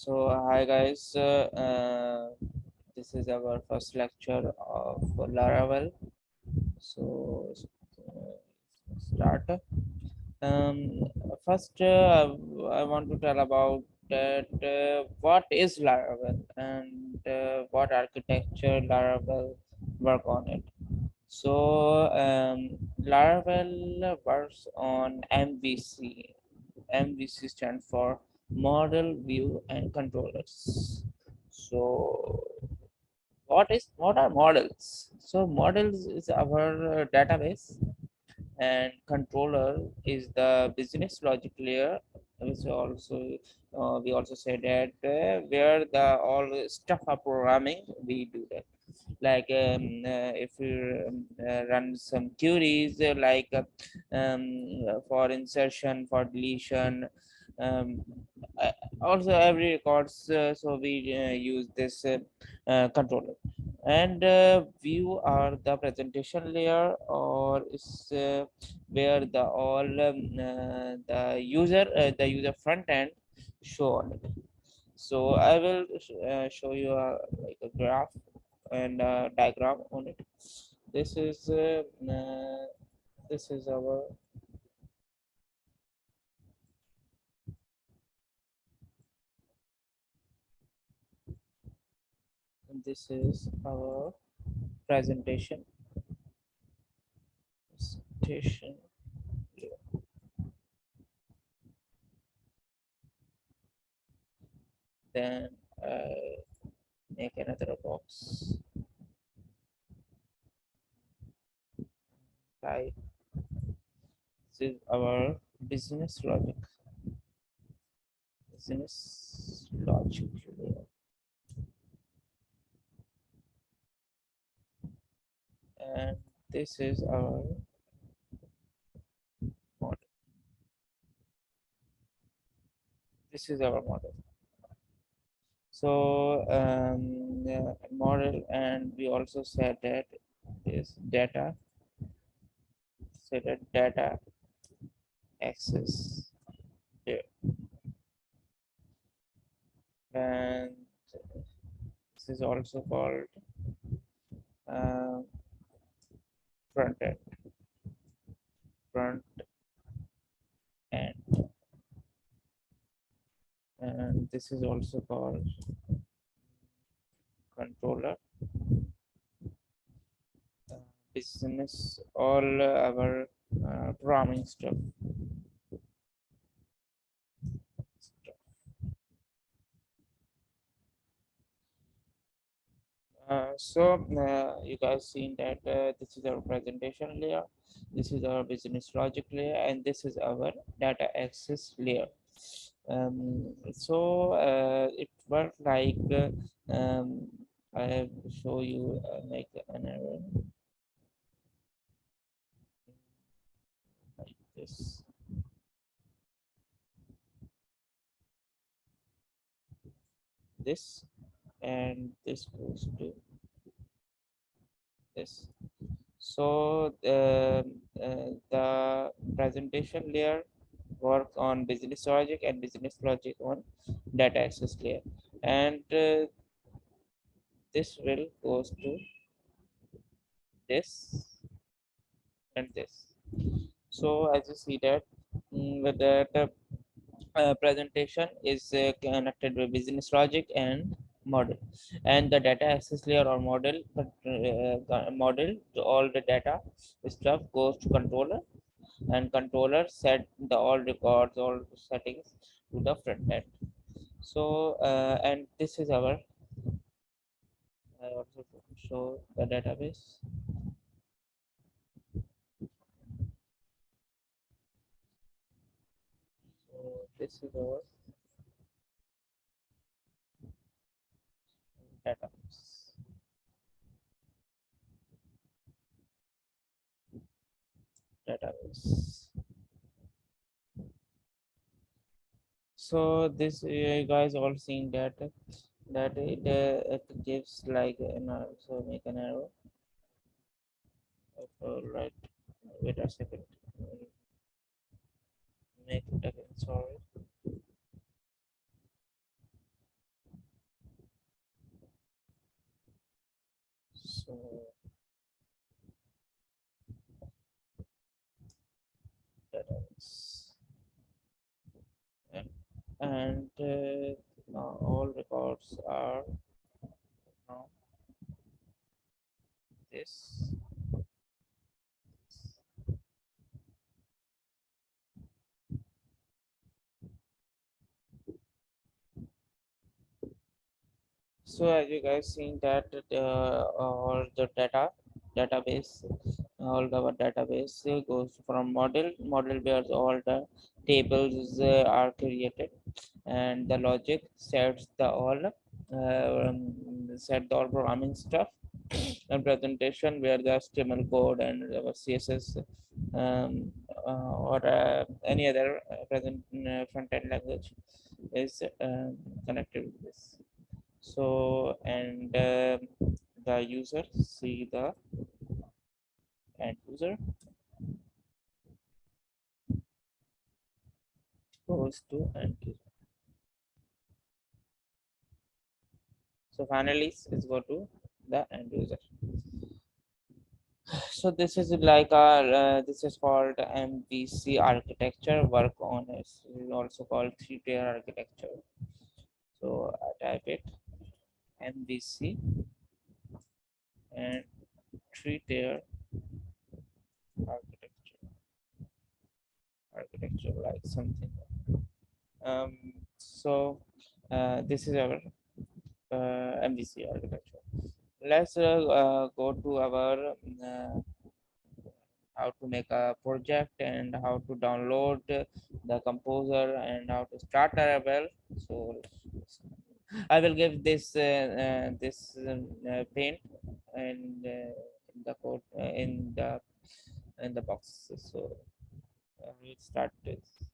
Hi guys, this is our first lecture of Laravel. So start. Um, First, I want to tell about that what is Laravel and what architecture Laravel work on it. Laravel works on MVC. MVC stands for Model View and Controllers. So what are models? So models is our database, and controller is the business logic layer, which also we also say that where the all stuff of programming we do that, like if we run some queries for insertion, for deletion, um, uh, also every records, so we use this controller. And view are the presentation layer, or is where the user front end show on it. So I will show you like a graph and a diagram on it. This is uh, uh, this is our this is our presentation station. Then I make another box. Right, this is our business logic. Business logic layer. And this is our model. This is our model. Model, and we also said that is data, set a data access there. And this is also called uh, front end, front end. And this is also called controller, uh, business, all our programming stuff. You guys seen that this is our presentation layer, this is our business logic layer, and this is our data access layer. It worked like I show you like an error like this. This and this goes to this. The presentation layer work on business logic, and business logic on data access layer, and this will goes to this and this. So as you see that with the presentation is connected with business logic and model, and the data access layer or model, model to all the data stuff goes to controller, and controller set the all records, all settings to the front end. And this is our, I also show the database. So this is our database. Database. So this you guys all seen that it gives like an arrow. So make an arrow. Right. Wait a second. Make it again. Sorry. and now all records are now this. So as you guys seen that all the database, all our database goes from model where all the tables are created, and the logic sets the all set the all programming stuff, and presentation where the HTML code and our CSS or any other present front end language is connected with this. So and the user see the end user goes to end user. So finally it's go to the end user. So this is like our this is called MVC architecture. Work on is also called three-tier architecture. So I type it MVC and three-tier architecture. Architecture like something. So this is our MVC architecture. Let's go to our how to make a project and how to download the composer and how to start Laravel. So I will give this paint and in the code in the box. So we'll start this.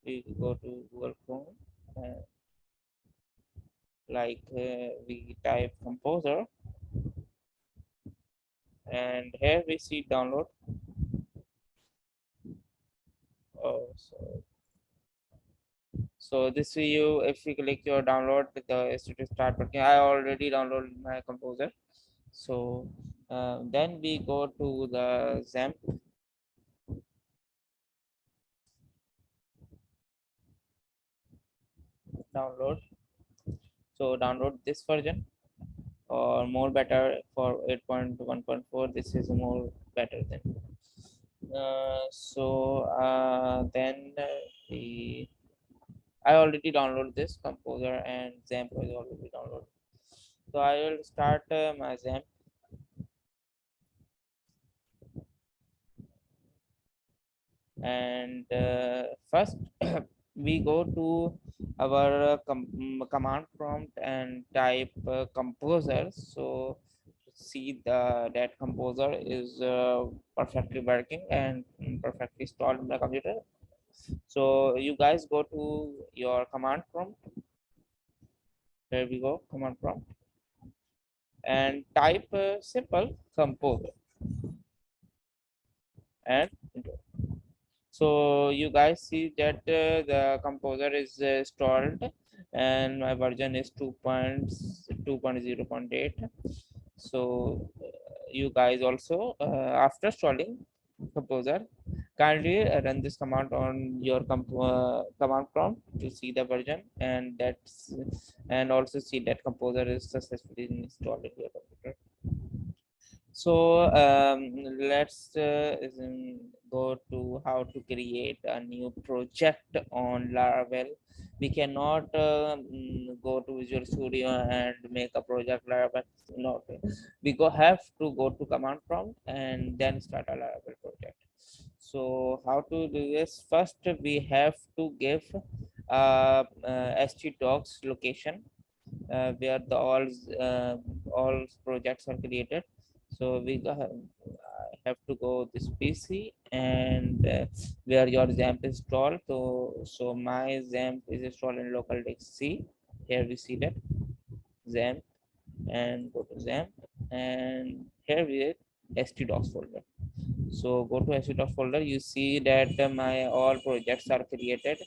We go to Google Chrome. Like we type composer, and here we see download. Oh, so this view, if you click your download, the to start working. I already downloaded my composer. So then we go to the XAMPP download. So download this version or more better for 8.1.4. This is more better than. Then the I already downloaded this composer and XAMPP is already downloaded. So I will start my XAMPP, and first we go to our command prompt and type composer. So see the that composer is perfectly working and perfectly installed in the computer. So you guys go to your command prompt. There we go, command prompt, and type simple composer and enter. So you guys see that the composer is installed and my version is 2.2.0.8. So you guys also after installing composer, kindly run this command on your command prompt to see the version, and that's and also see that composer is successfully installed in your computer. So let's go to how to create a new project on Laravel. We cannot go to Visual Studio and make a project Laravel. Not we go have to go to command prompt and then start a Laravel project. So how to do this? First, we have to give htdocs location where the all projects are created. So have to go this PC and where your XAMPP is installed. So my XAMPP is installed in local disk C. Here we see that XAMPP, and go to XAMPP, and here we have htdocs folder. So go to htdocs folder. You see that my all projects are created.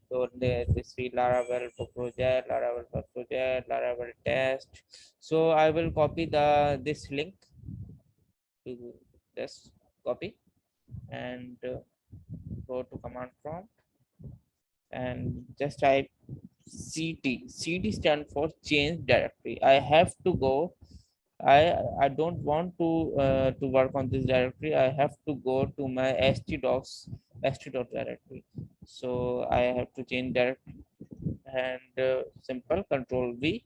So this we Laravel for project, Laravel for project, Laravel test. So I will copy this link to this copy and go to command prompt and just type cd stand for change directory. I have to go, I don't want to work on this directory. I have to go to my st dot directory. So I have to change directory, and simple control V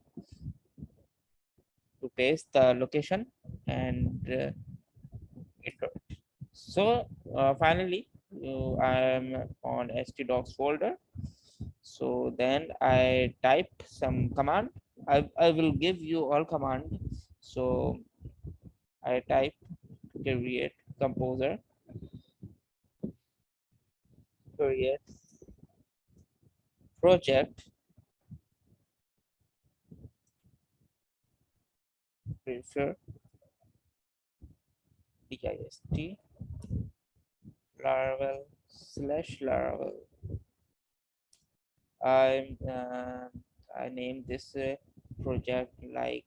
to paste the location, and enter. So finally, I am on htdocs folder. So then I type some command. I will give you all command. So I type create composer, create project, prefer dist laravel /laravel. I I name this project like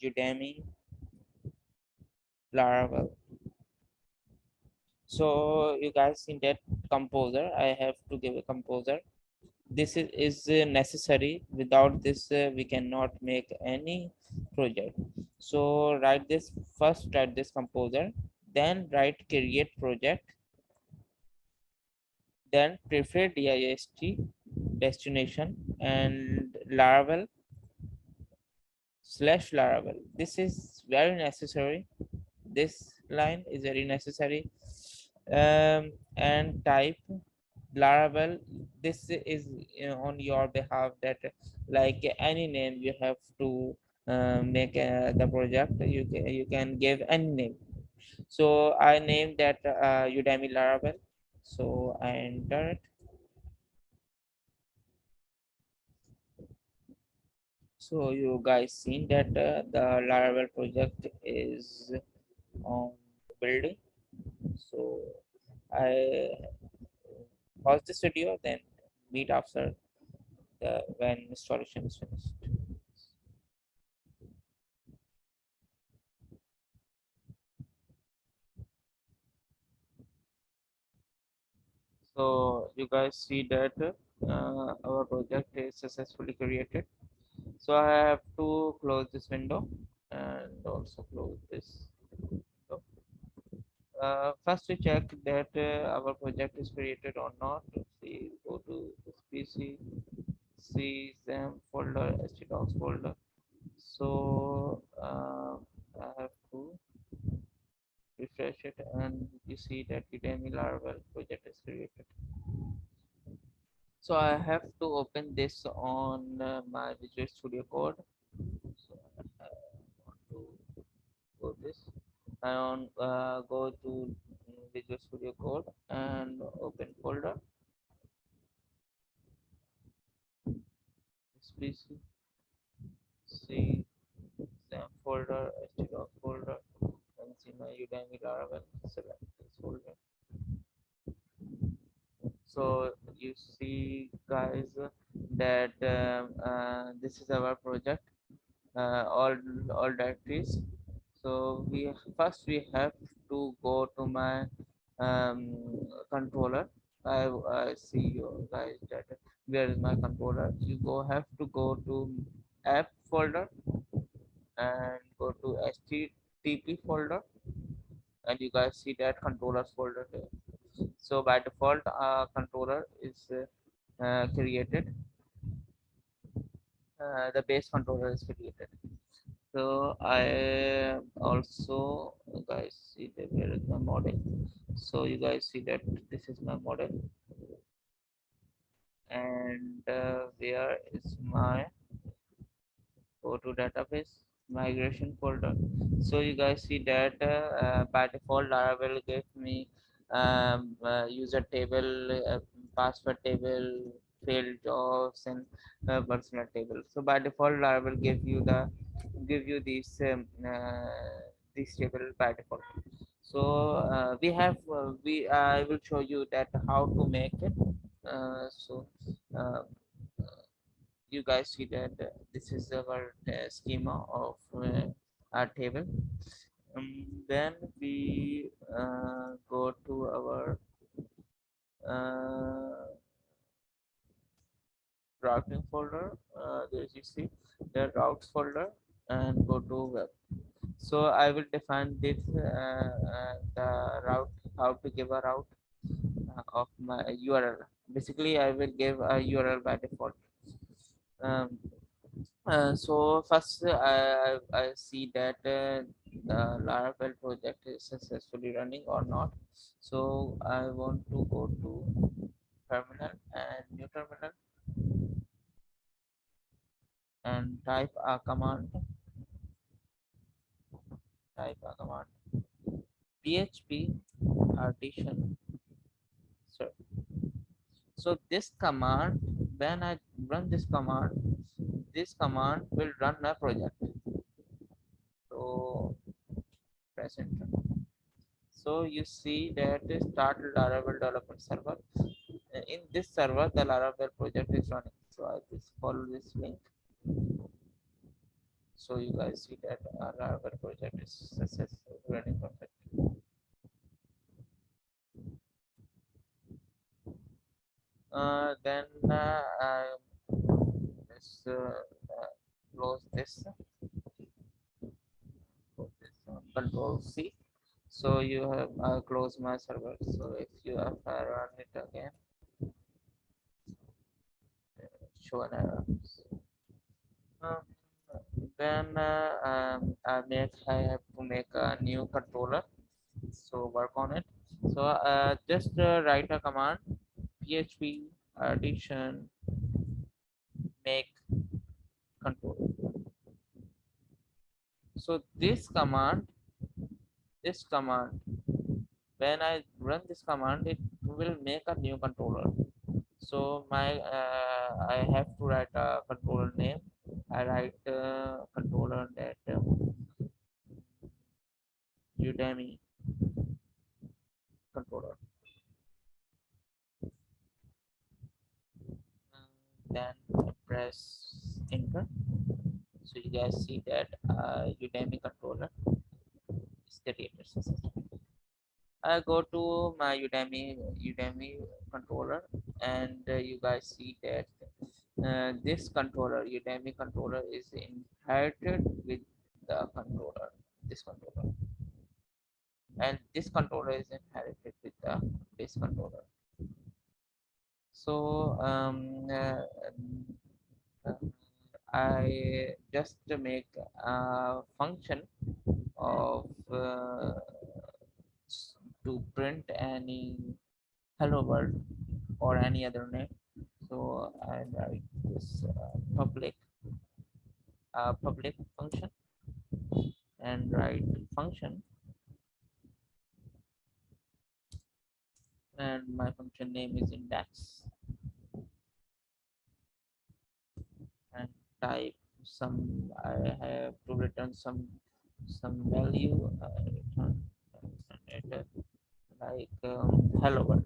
Udemy Laravel. So you guys see that composer. I have to give a composer. This is necessary. Without this, we cannot make any project. So write this first. Write this composer. Then write create project. Then prefer dist destination and Laravel /Laravel. This is very necessary. This line is very necessary. And type Laravel. This is on your behalf, that like any name you have to make the project. You can give any name. So I named that Udemy Laravel. So I enter it. So you guys seen that the Laravel project is on building. So I pause this video, then meet after when installation is finished. So you guys see that our project is successfully created. So I have to close this window and also close this window. First we check that our project is created or not. See, go to this PC, see them folder, htdocs folder. So I have to refresh it, and you see that Udemy Laravel project is created. So I have to open this on my Visual Studio Code. So I want to go this. I on go to Visual Studio Code and open folder. This PC, see Sam folder, htdocs folder, and see my Udemy Laravel. Select this folder. So you see, guys, that this is our project. All directories. So we have to go to my controller. I see you guys that where is my controller. You have to go to app folder and go to HTTP folder, and you guys see that controllers folder here. So by default, controller is created. The base controller is created. So I also, guys, see that where is my model. So you guys see that this is my model, and where is my go to database migration folder. So you guys see that by default Laravel gave me user table, password table, failed jobs, and personal table. So by default Laravel give you these table by default. So we I will show you that how to make it. So uh, you guys see that this is our schema of our table. Then we go to our uh, routing folder. There you see the routes folder, and go to web. So I will define this the route, how to give a route of my URL. Basically, I will give a URL by default. Um, so first, I see that the Laravel project is successfully running or not. So I want to go to terminal and new terminal and type a command. PHP artisan. So this command, when I run this command will run a project. So press enter. So you see that is start Laravel development server. In this server, the Laravel project is running. So I just follow this link. So you guys see that our Laravel project is successfully running perfect. Then I just close this. Control C. So you have closed my server. So if you have run it again, show an error. Um, then I have to make a new controller. So work on it. So just write a command: PHP addition make controller. So this command, when I run this command, it will make a new controller. So I have to write a controller name. I write controller that Udemy controller. Then press enter. So you guys see that Udemy controller is created successfully. I go to my Udemy controller, and you guys see that this controller, Udemy controller, is inherited with the controller, this controller, and this controller is inherited with the this controller. So uh, I just make a function of to print any hello world or any other name. So I write this public function and write function, and my function name is index, and type some. I have to return some value. Return it like hello world,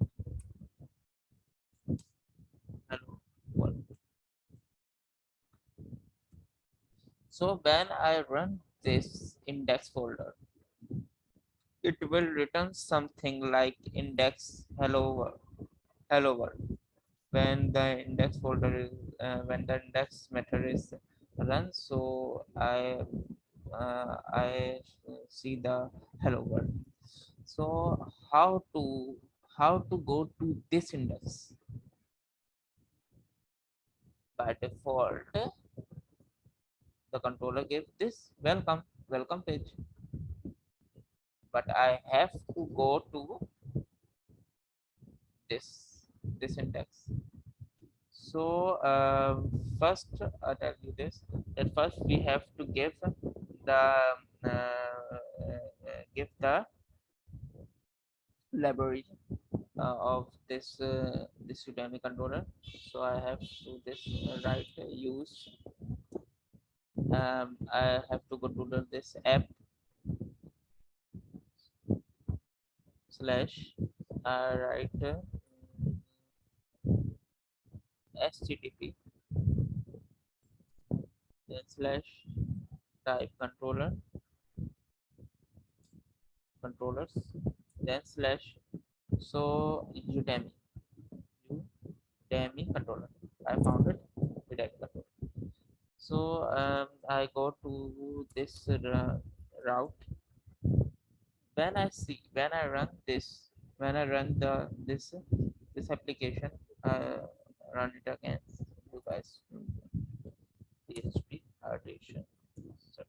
hello world. So when I run this index folder, it will return something like index hello world. When the index folder is when the index method is run, so I see the hello world. So how to how to go to this index? By default, the controller gives this welcome page, but I have to go to this index. So first, I'll tell you this, that first we have to give the library of this Udemy controller. So I have to this write use. I have to go to this app slash write http then slash type controllers then slash so Udemy controller. I found it. So I go to this route. When I run this, when I run this application, run it again. You guys, PHP addition. So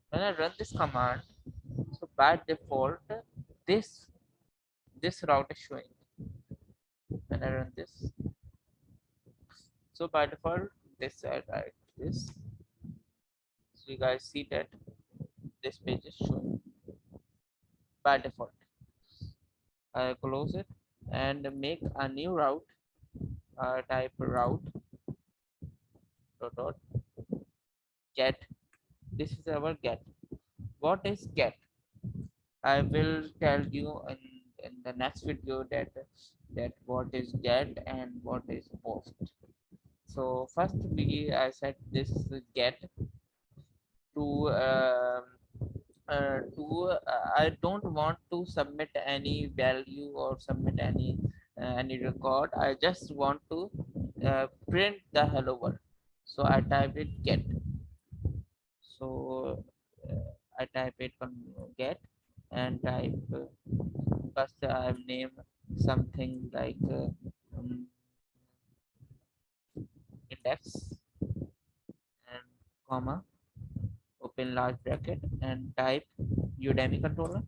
when I run this command, so by default, this this route is showing when I run this. So by default, this I write this. So you guys see that this page is showing by default. I close it and make a new route. Type route dot get. This is our get. What is get? I will tell you in the next video that what is get and what is post. So first we I said this get to I don't want to submit any value or submit any record. I just want to print the hello world. So I type it get. So I type it on get and type first I've named something like index and comma open large bracket and type Udemy controller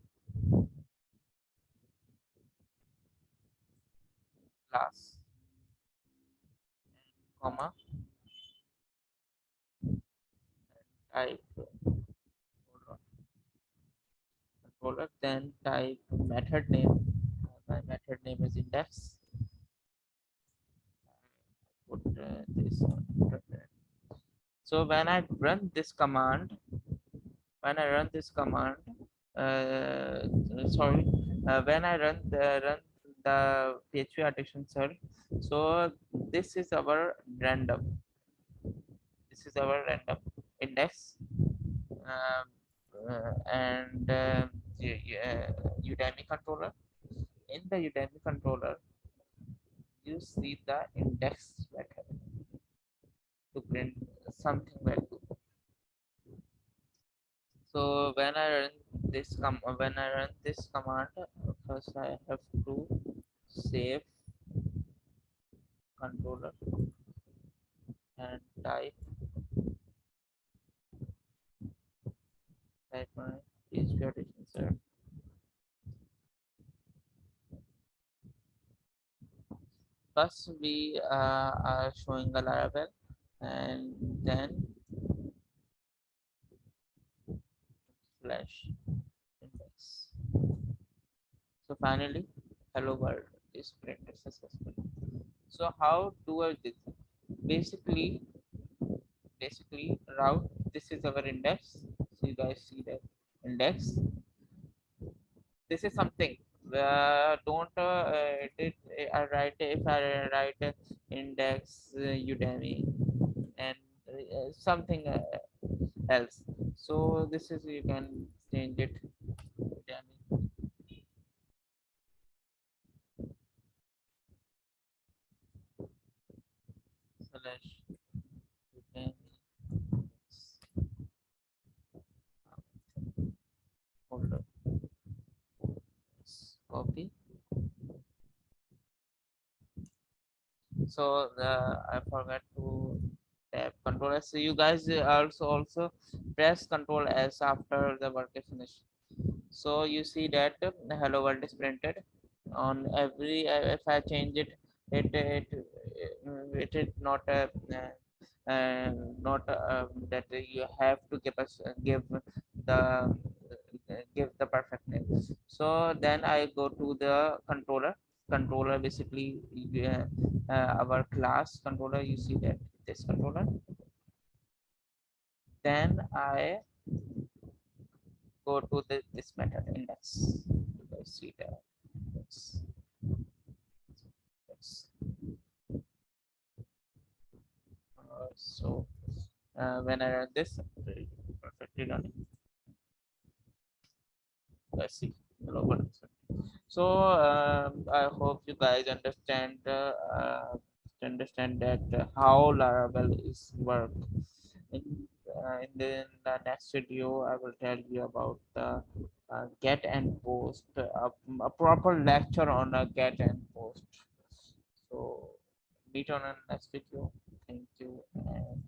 class comma type controller, then type method name. My method name is index. Put this on. So when I run this command, when I run this command, uh, sorry, when I run the PHP addiction serve, so this is our random. This is our random index, um, and Udemy controller. In the Udemy controller, you see the index method to print something value. So when I run this command, first I have to save controller and type my PHP addition server. First we are showing a Laravel and then slash index. So finally, hello world is printed successfully. So how do I do this? Basically, basically route. This is our index. So you guys see that index. This is something. Don't it, I write if I write index Udemy and something else. So this is you can change it Udemy slash Udemy folder. Copy. So I forgot to tap control S. So you guys also press control S after the work is finished. So you see that the hello world is printed on every if I change it, it is not that you have to give the perfect name. So then I go to the controller basically our class controller. You see that this controller, then I go to this method index. You guys see that index. So when I run this, perfectly running. Let's see. Hello, so I hope you guys understand understand that how Laravel is work. In the next video, I will tell you about the get and post, a proper lecture on a get and post. So meet on a next video. Thank you. And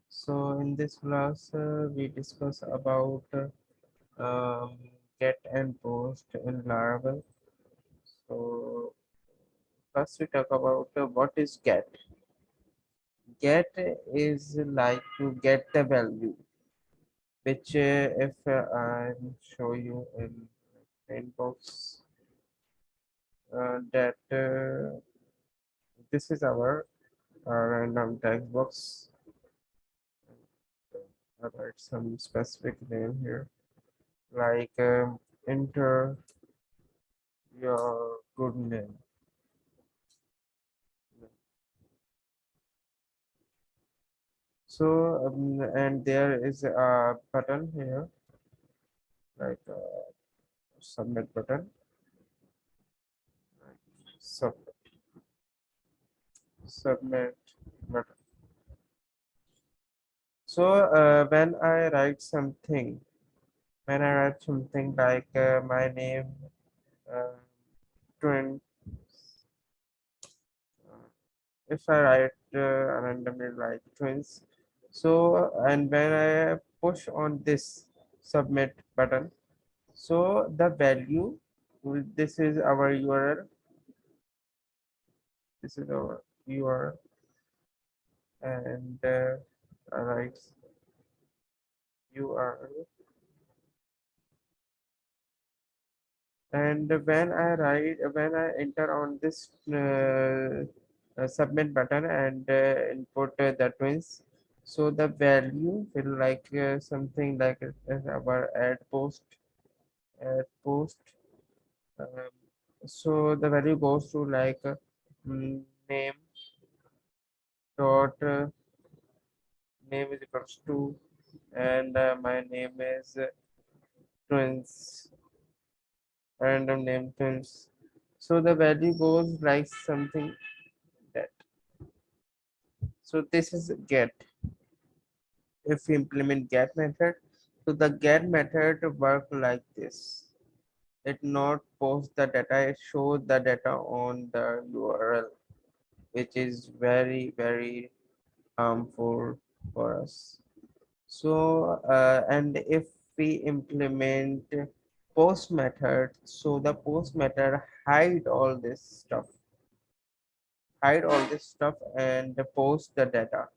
so in this class, we discuss about um, get and post in Laravel. So first we talk about what is get. Get is like to get the value, which if I show you in inbox that this is our random text box. I'll write some specific name here, like enter your good name. So and there is a button here, like submit button, sub submit button. So when I write something like my name, uh, twin, if I write randomly like twins, so and when I push on this submit button, so the value, this is our URL, this is our URL, and I write URL, and when I enter on this submit button and input the twins, so the value will like something like our add post um, so the value goes to like name dot name is equals to, and my name is twins, random name twins. So the value goes like something that. So this is get. If we implement get method, so the get method work like this. It not post the data, it shows the data on the URL, which is very harmful for us. So and if we implement post method, so the post method hide all this stuff and post the data.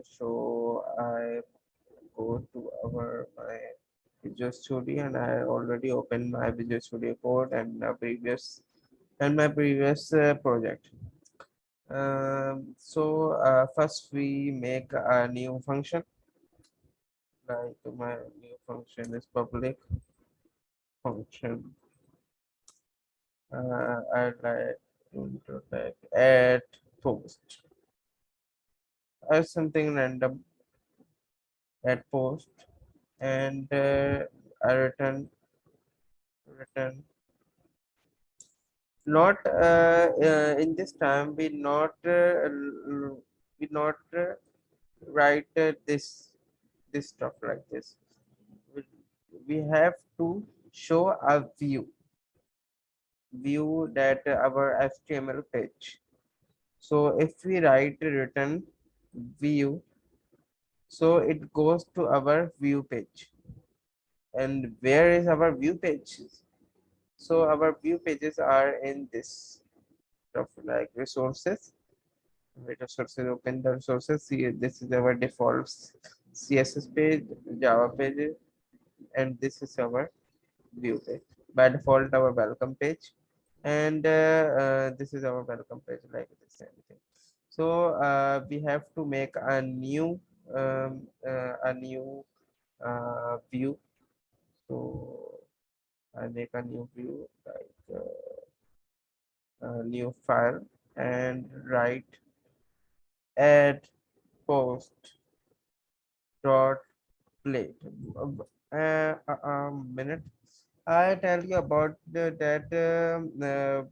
So I go to my Visual Studio, and I already opened my Visual Studio code and my previous project. So first we make a new function, like my new function is public function. I'd like to like add post, add something random, add post, and I return not in this time we not write this stuff like this. we, we have to show a view that our HTML page. So if we write return view, so it goes to our view page. And where is our view page? So our view pages are in this stuff like resources. Resources, open the resources. See, this is our default CSS page, Java page, and this is our view page. By default, our welcome page, and this is our welcome page, like this anything. So we have to make a new view. So I make a new view, like a new file, and write add post. dot plate. Minute. I tell you about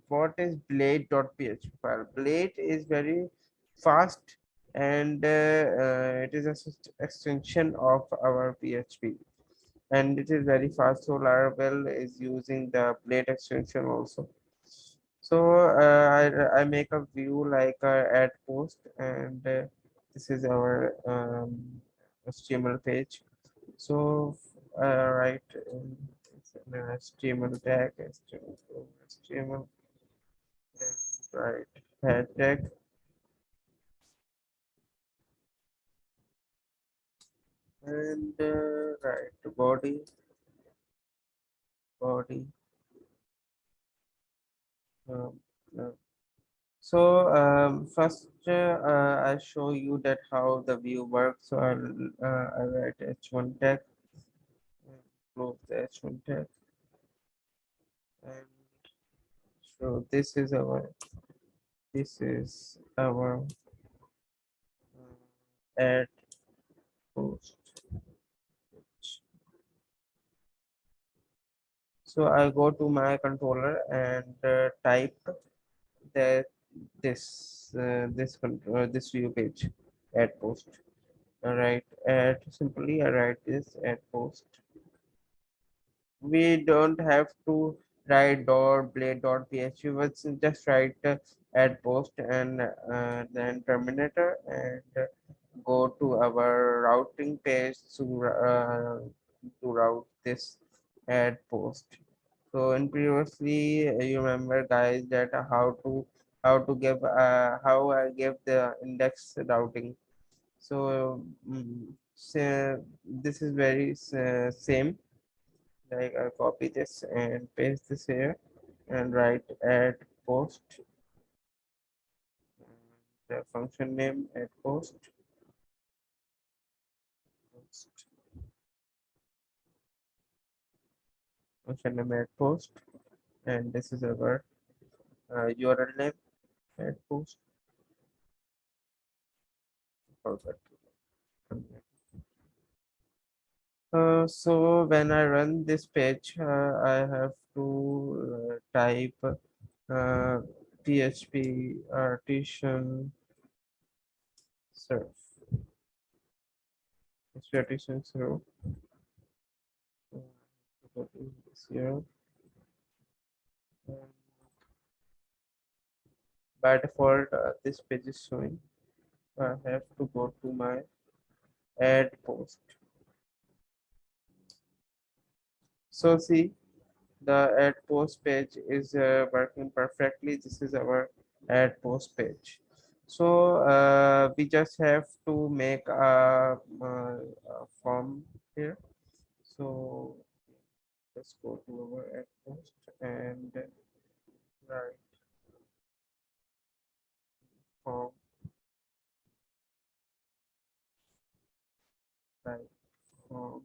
what is blade.php file. Blade is very fast and it is a extension of our PHP and it is very fast. So Laravel is using the blade extension also. So I make a view like add post and this is our HTML page. So right, it's an HTML tag, HTML, and right, head tag, and right, body. Um, uh, first, I show you that how the view works. So I write h1 tag, close the h1 tag, and so this is our add post. So I go to my controller and type that this view page add post. All right, add simply I write this add post. We don't have to write dot blade dot php, but just write add post and then terminator and go to our routing page to route this add post. So in previously, you remember guys that how to give how I give the index routing. So, so this is very same. Like I copy this and paste this here and write add post. The function name add post, function name add post, and this is our URL name add post. Forgot. So when I run this page, I have to type PHP artisan serve. PHP artisan serve. Uh, Go to this here. And by default, this page is showing. I have to go to my add post. So see, the add post page is working perfectly. This is our add post page. So we just have to make a form here. So let's go to our add post and write form, write form,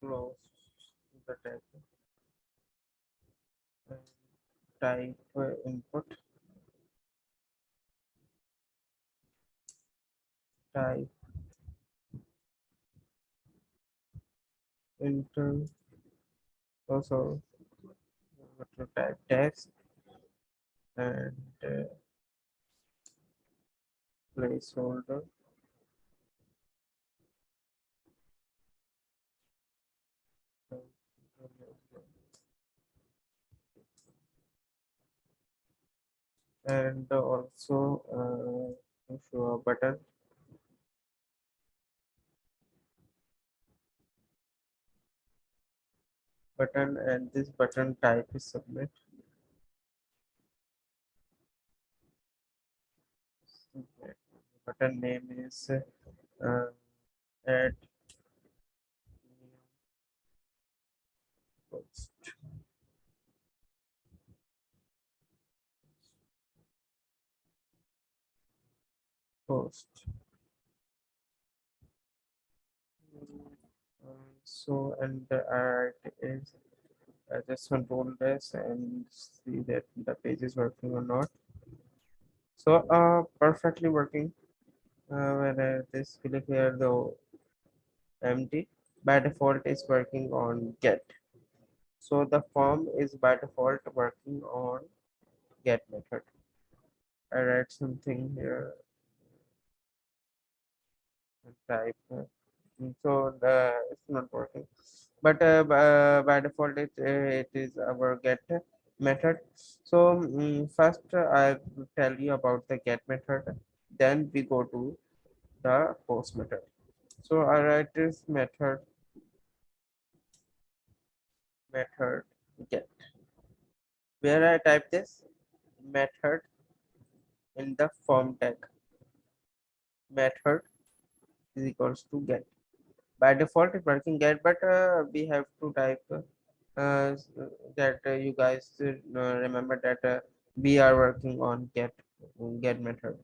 close the tag and type input, type enter, also to type text and placeholder and also show a button and this button type is submit. Button name is add new post. Post. So and the art is just control this and see that the page is working or not. So perfectly working. When this click here though empty, by default is working on get. So the form is by default working on get method. I write something here and type. So it's not working. But by default it is our get method. So first I will tell you about the get method. Then we go to the post method. So I write this method get. Where I type this method in the form tag. Method is equals to get. By default it's working get, but we have to type that you guys remember that we are working on get method.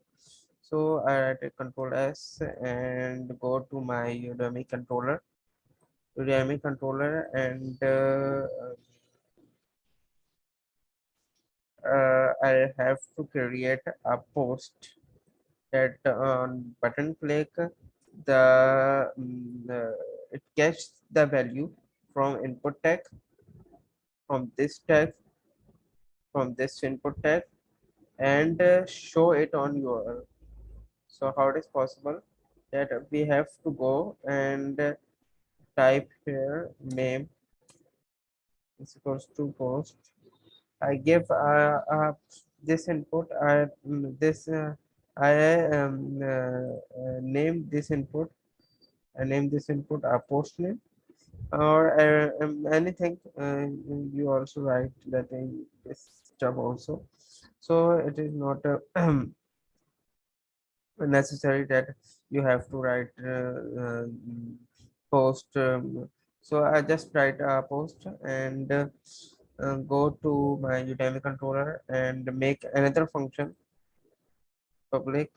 So I write a control S and go to my Udemy controller, and I have to create a post that on button click it gets the value from input tag, from this tag, from this input tag, and show it on URL. So how it is possible that we have to go and type here name is equals to post. I give this input. I name this input. I name this input a post name or anything. You also write that in this job also. So it is not necessary that you have to write post. So I just write a post and go to my Udemy controller and make another function public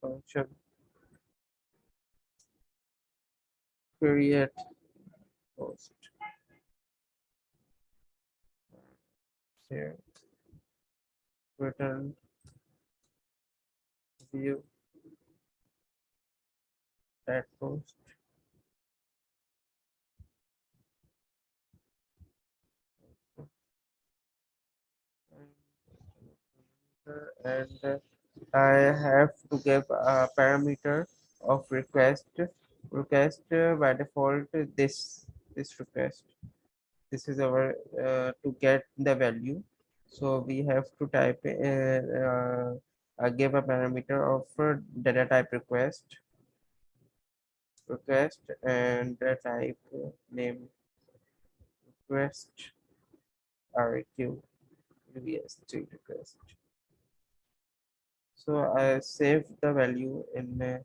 function create post here return view that post and I have to give a parameter of request by default this request. This is our to get the value. So we have to type give a parameter of data type request and type name request req request. So I save the value in that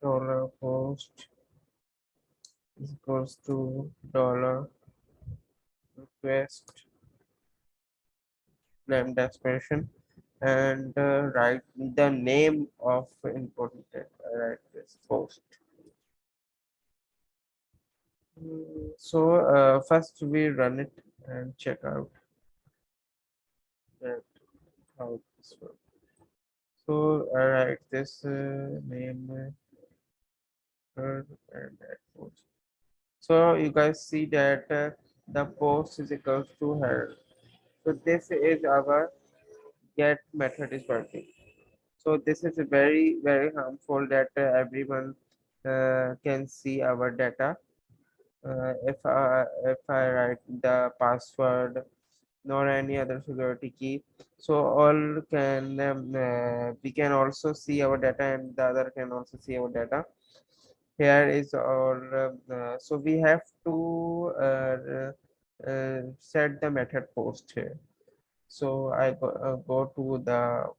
dollar post is equals to dollar request lambda expression and write the name of input that I write this post. So first we run it and check out that how this works. So I write this name and that post. So you guys see that the post is equals to her. So this is our get method is working. So this is very harmful that everyone can see our data. If I write the password nor any other security key, so all can we can also see our data and the other can also see our data. Here is our so we have to set the method post here. So I go to the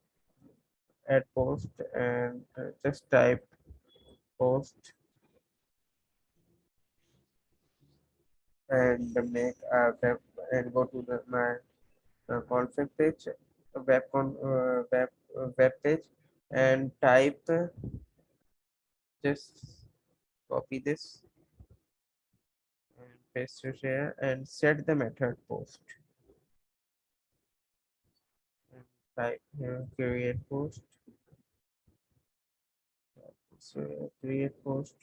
add post and just type post and make a web and go to my config page, web page, and type just copy this paste it here and set the method post. And type here create post. So create post,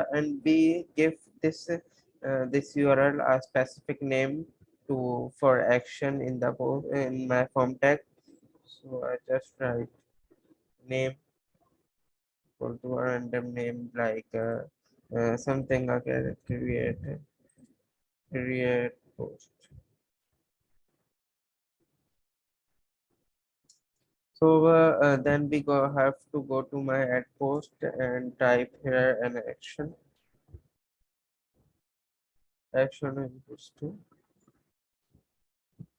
and we give this URL a specific name to for action in the post in my form tag. So I just write name equal to a random name like something like create post. So then we go have to go to my add post and type here an action equals to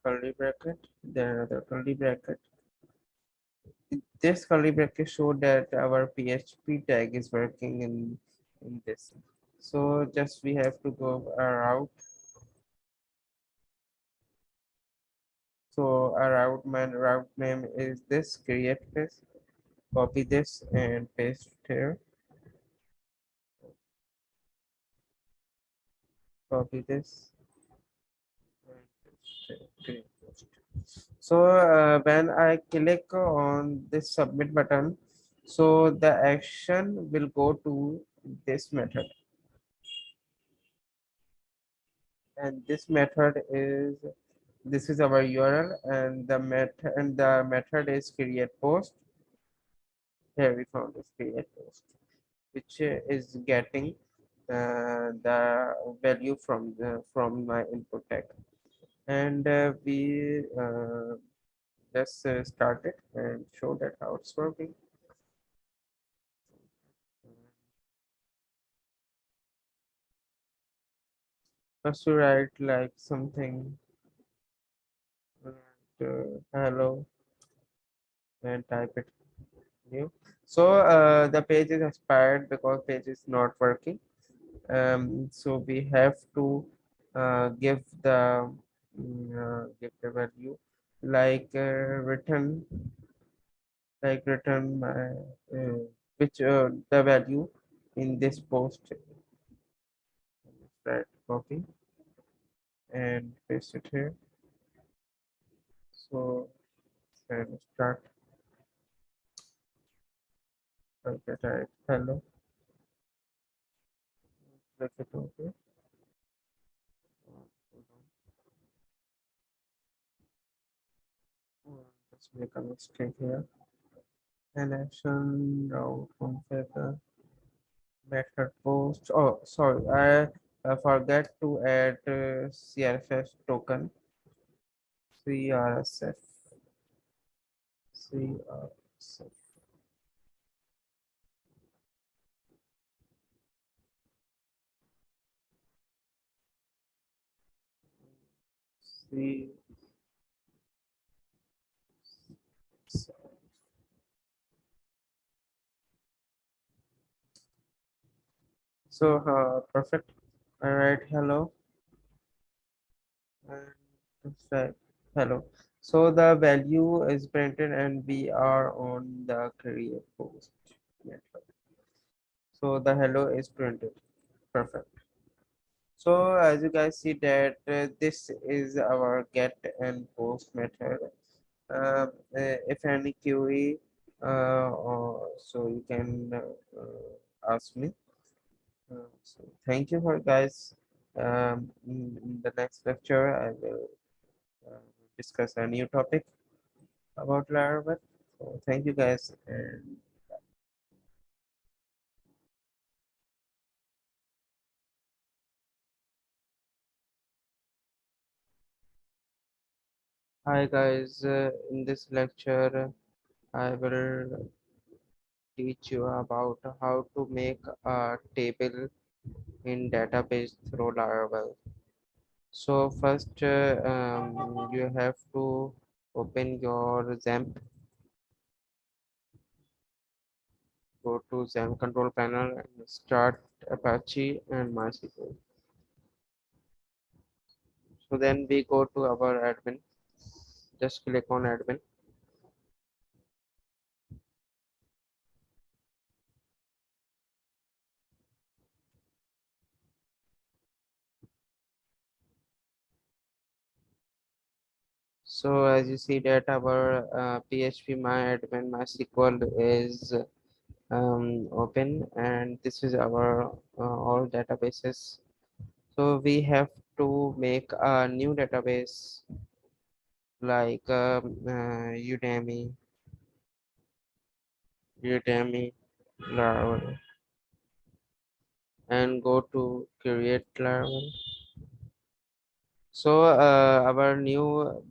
curly bracket, then another curly bracket. This curly bracket show that our PHP tag is working in this. So just we have to go route. So our route name is this create this. Copy this and paste it here. Copy this and paste it, create post. So when I click on this submit button, so the action will go to this method, and this is our URL, and the method is create post. Here we found this create post, which is getting the value from my input tag, and we just start it and show that how it's working. First to write like something hello and type it new. So the page is expired because page is not working. So we have to give the value like return my which the value in this post, right? Copy and paste it here. So and start. Okay, type hello. Click it okay. Let's make a mistake here. An action route configure method post. Oh, sorry, I forgot to add CRFS token. CRSF. CRSF. C. So perfect. All right. Hello. And let's try hello. So the value is printed, and we are on the create post method. So the hello is printed. Perfect. So as you guys see that this is our get and post method. If any query, so you can ask me. So thank you for guys. In the next lecture, I will uh, discuss a new topic about Laravel. So thank you guys, and hi guys. In this lecture, I will teach you about how to make a table in database through Laravel. So first, you have to open your XAMPP, go to XAMPP control panel and start Apache and Mysql. So then we go to our admin, just click on admin. So as you see that our PHP MyAdmin MySQL is open, and this is our all databases. So we have to make a new database like Udemy, Laravel, and go to create Laravel. So our new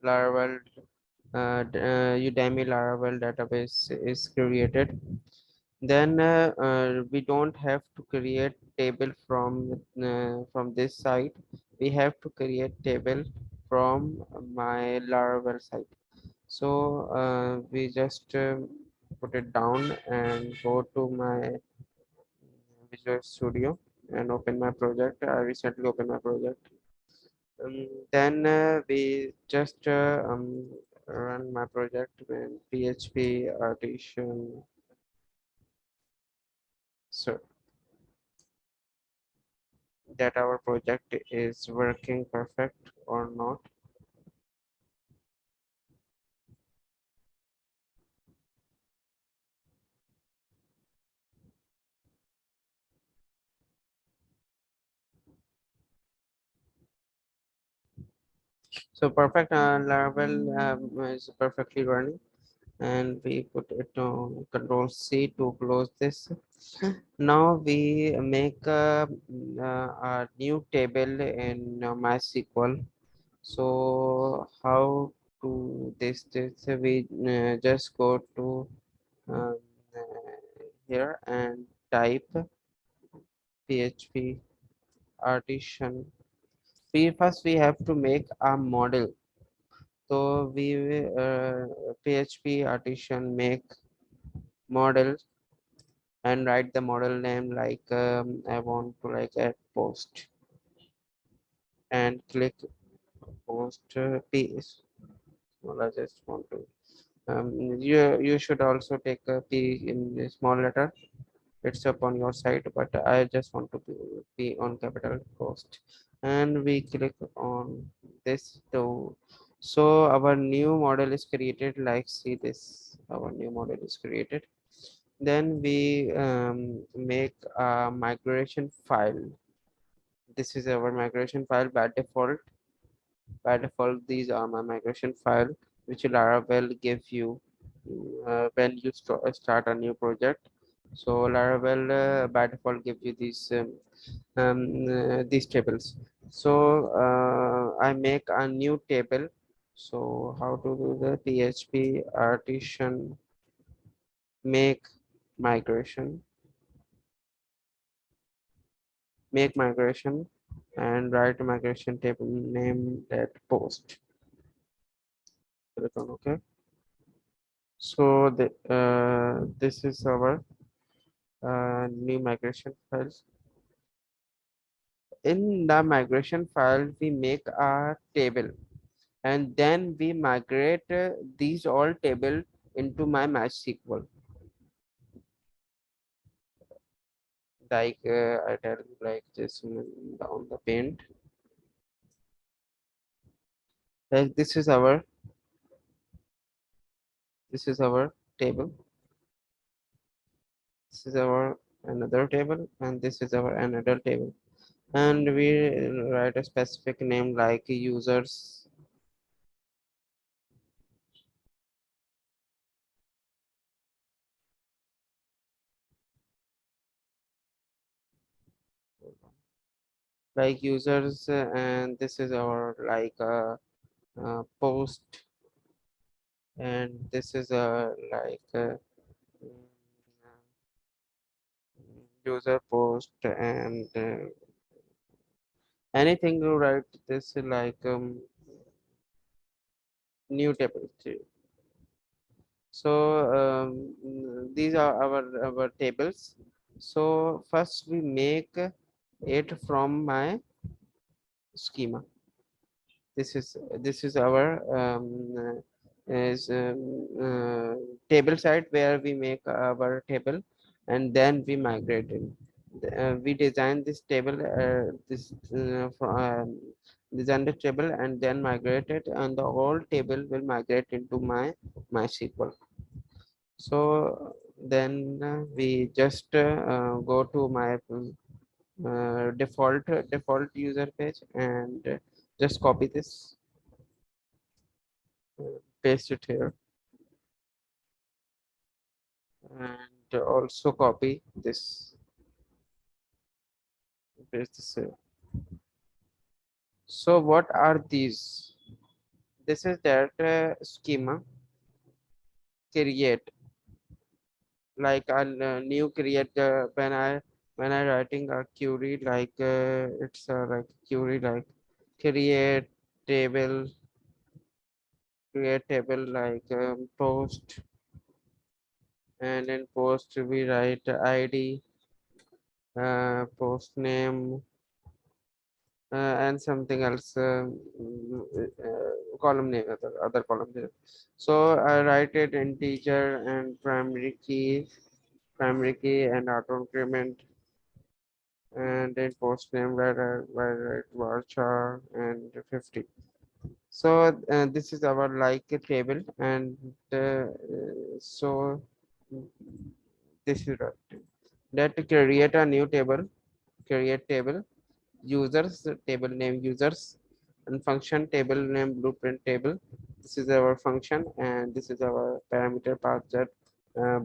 Laravel Udemy Laravel database is created. Then we don't have to create table from this site. We have to create table from my Laravel site. So we just put it down and go to my Visual Studio and open my project. I recently opened my project. Then we just run my project with PHP Artisan. So that our project is working perfect or not. So perfect Laravel is perfectly running, and we put it on Control C to close this. Now we make a new table in MySQL. So how to this we just go to um, here and type PHP artisan. We have to make a model. So we PHP artisan make model and write the model name like I want to like add post and click post piece. Well, I just want to you should also take a p in the small letter. It's up on your side, but I just want to be on capital post, and we click on this to. So our new model is created. Like see this, our new model is created. Then we make a migration file. This is our migration file by default. By default, these are my migration file, which Laravel give you when you start a new project. So Laravel by default gives you these tables. So I make a new table. So how to do the PHP artisan make migration, and write a migration table name that post. Click on OK. So this is our new migration files. In the migration file, we make a table, and then we migrate these all table into my MySQL. Like I tell you, like just down the paint. Like this is our table. This is our another table, and this is our another table. And we write a specific name like users. Like users, and this is our like post, and this is a like user post, and anything to write this like new table too. So these are our tables. So first we make it from my schema. This is our is table site where we make our table, and then we migrate it. We design this table the generate table and then migrate it, and the old table will migrate into my MySQL. So then we just go to my default user page and just copy this, paste it here, and also copy this, paste this here. So what are these? This is that schema create, like a new create when I writing a query, like it's like query like create table, like post, and in post we write id, post name, and something else, column name, other column name. So I write it integer and primary key and auto increment, and then post name where varchar and 50. So this is our like a table, and so this is right. That create a new table, create table, users table name users, and function table name blueprint table. This is our function, and this is our parameter path that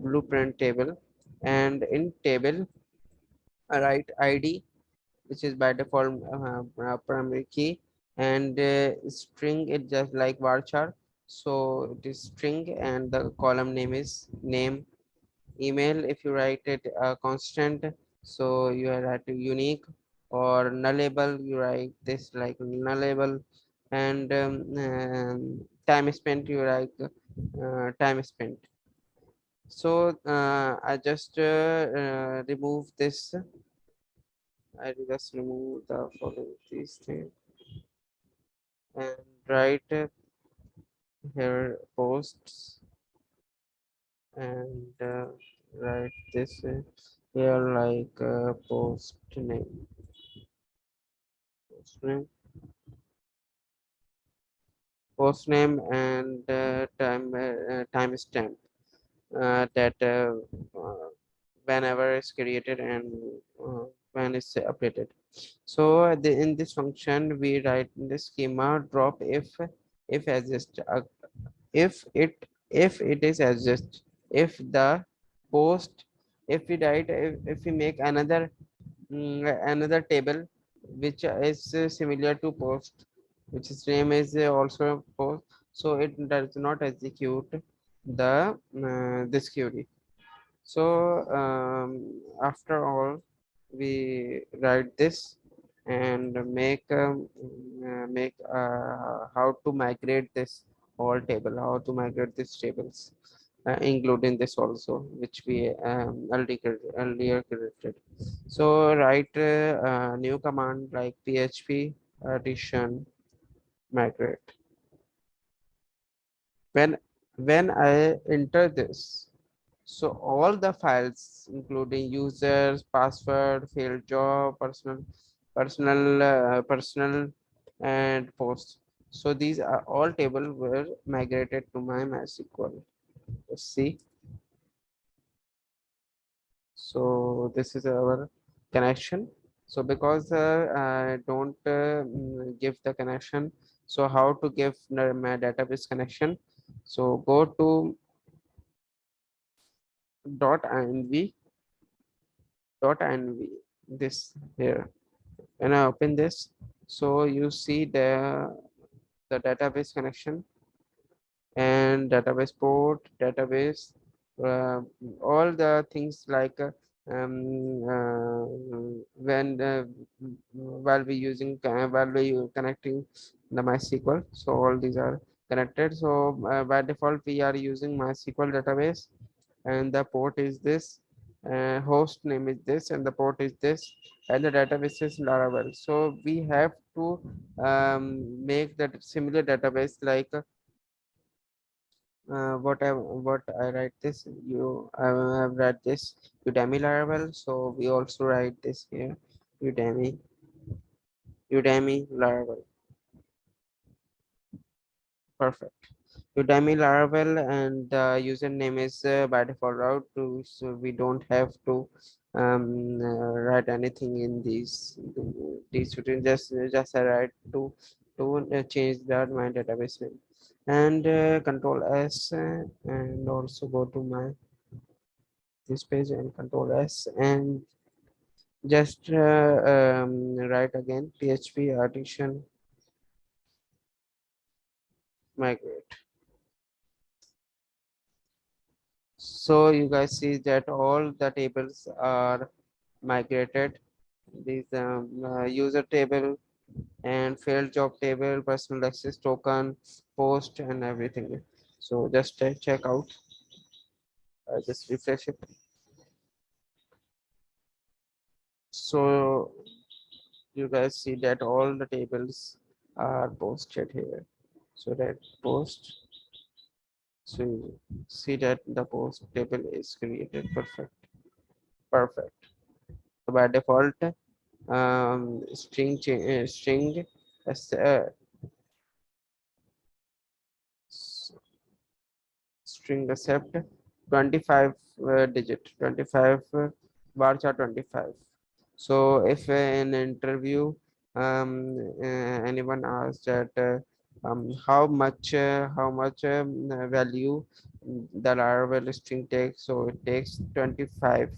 blueprint table. And in table I write id, which is by default primary key, and string it just like varchar. So it is string, and the column name is name. Email, if you write it constant, so you write unique, or nullable, you write this like nullable. And time spent, you write time spent. So I just remove this. I just remove the following these things and write here posts, and write this here like post name, post name, and time stamp, that uh, whenever it's created and when it's updated. So in this function we write in the schema drop if exist, if it is exist, if the post, if we write, if we make another table which is similar to post, which is name is also post, so it does not execute the this query. So after all, we write this and make how to migrate this whole table, how to migrate these tables, including this also, which we earlier created. So write a new command like php addition migrate. When I enter this, so all the files, including users, password, field job, personal, and post. So these are all table were migrated to my MySQL. Let's see. So this is our connection. So because I don't give the connection, so how to give my database connection? So go to .env, this here. When I open this, so you see the database connection and database port, database, uh, all the things like when while we using while we connecting the MySQL, so all these are connected. So by default we are using MySQL database, and the port is this, host name is this, and the port is this, and the database is Laravel. So we have to make that similar database like what I write this, I have read this Udemy Laravel, so we also write this here Udemy Laravel. Perfect. Udemy Laravel and the username is by default route to, so we don't have to write anything in these routine. Just I write to change that my database name and control S and also go to my this page and control S and just write again PHP artisan migrate. So you guys see that all the tables are migrated. These user table and failed job table, personal access token, post and everything. So just check out. Just refresh it. So you guys see that all the tables are posted here. So that post. So you see that the post table is created. Perfect. Perfect. So by default, string as string accept 25 digit 25 bar chart 25. So if in interview anyone asks that how much value the Laravel string takes, so it takes 25.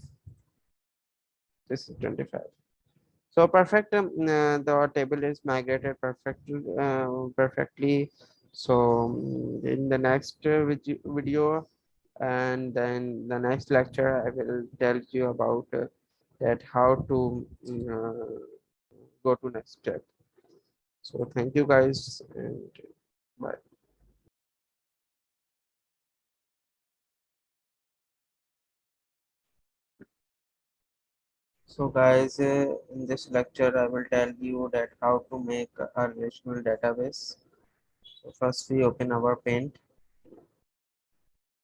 This is 25. So perfect. The table is migrated perfectly. So in the next video and then the next lecture, I will tell you about that how to go to next step. So thank you guys and bye. So guys, in this lecture, I will tell you that how to make a relational database. So first, we open our Paint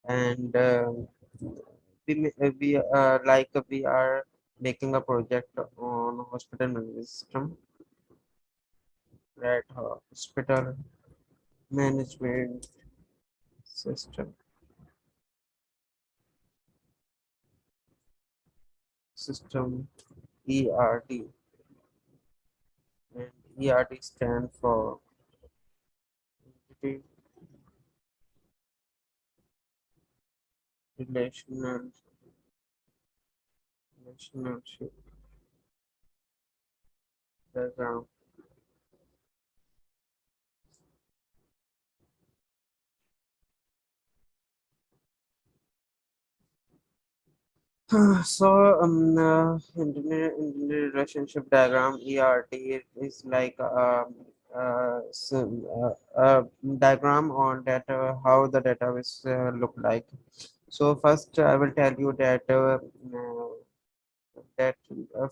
and we are making a project on hospital management system, right? Hospital management system system ERD, and ERD stand for entity relational relationship diagram. So, internet relationship diagram (ERD) is like diagram on that how the database look like. So first, I will tell you that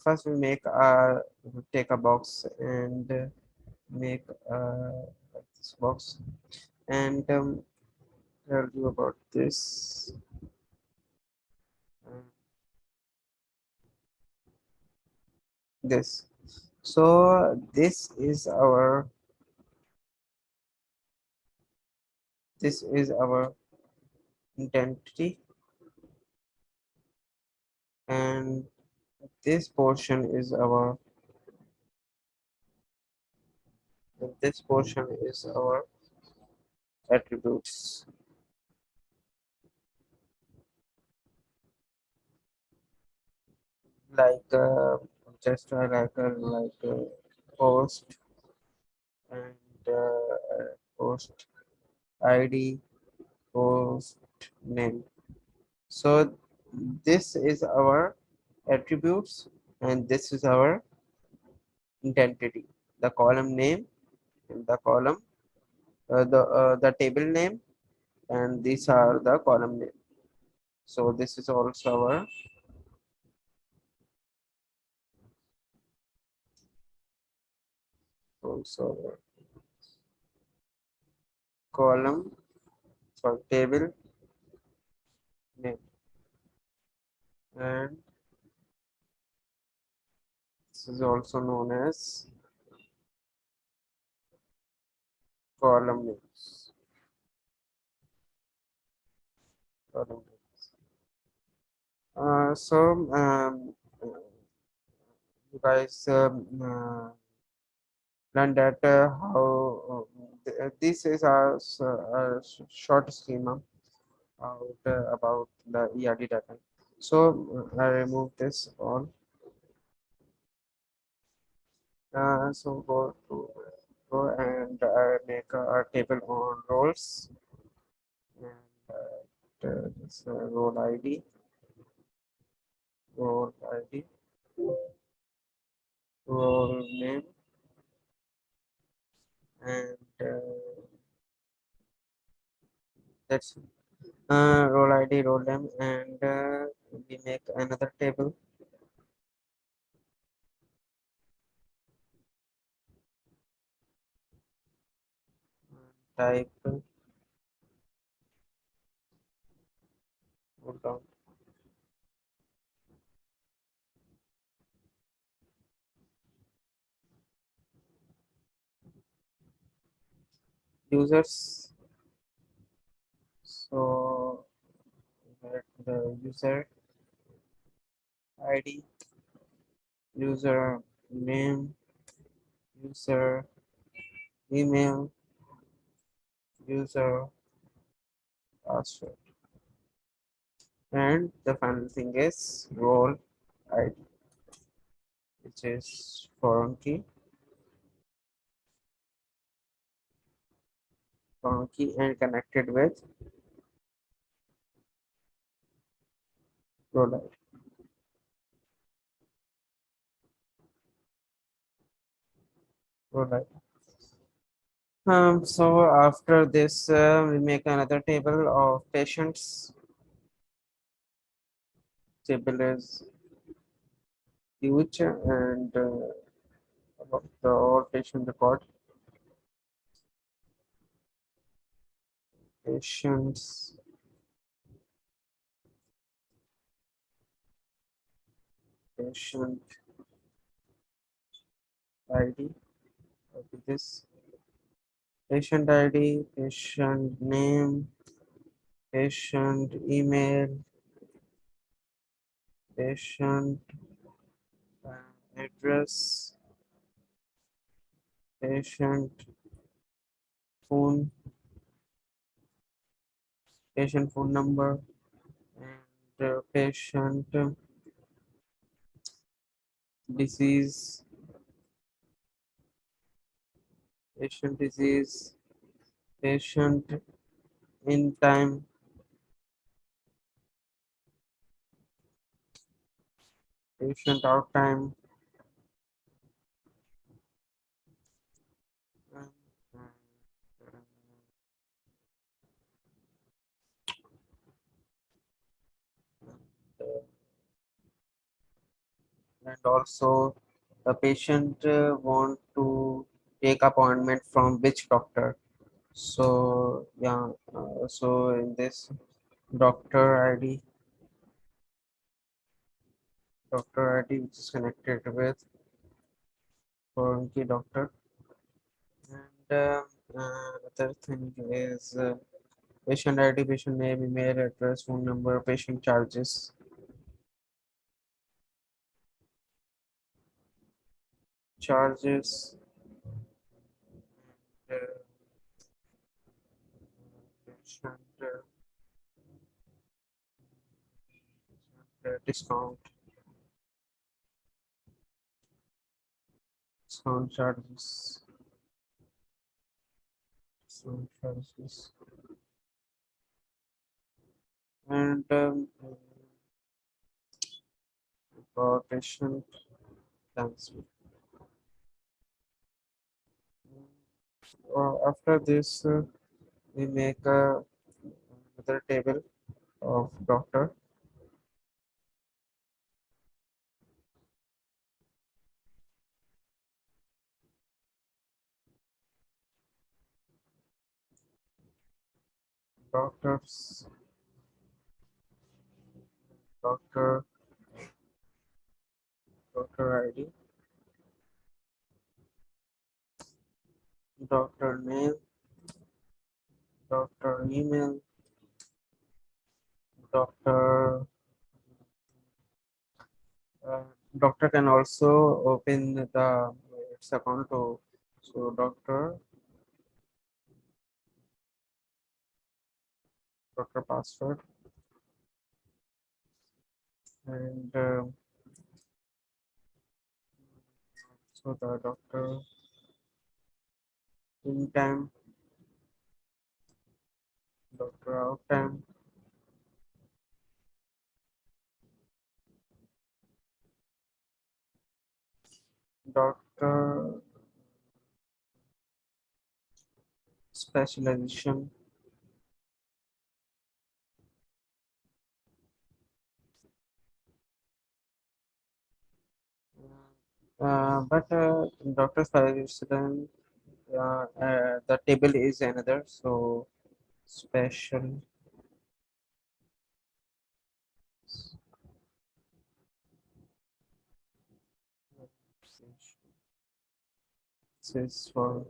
first we make take a box and make like this box and tell you about this. uh, this. So this is our identity, and this portion is our attributes, like just post and post id, post name. So this is our attributes and this is our identity, the column name and the column the table name, and these are the column name. So this is also our column for table name, and this is also known as column names. So you guys learn that how this is short schema about the ERD data. So I remove this all. So go and make a table on roles and this role ID, role name, and that's role ID, role name, and we make another table type hold on, users. So let the user ID, user name, user email, user password, and the final thing is role ID, which is foreign key and connected with role ID. Role ID. So after this, we make another table of patients. Table is huge and about the all patient record, patients, patient ID. Copy this patient ID, patient name, patient email, patient address, patient phone, patient phone number, and patient disease, patient disease, patient in time, patient out time, and, and also the patient want to take appointment from which doctor. So yeah, so in this doctor ID, doctor ID which is connected with foreign key doctor, and other thing is patient ID, patient name, email address, phone number, patient charges, charges, uh, patient discount, discount charges, discount charges, and for patient cancel. After this, we make another table of doctor, doctors, doctor, doctor ID, doctor name, doctor email, Doctor uh, doctor can also open the its account to so doctor password and so the doctor in time, doctor out time, doctor specialization. But doctor specialization, the table is another. So special is for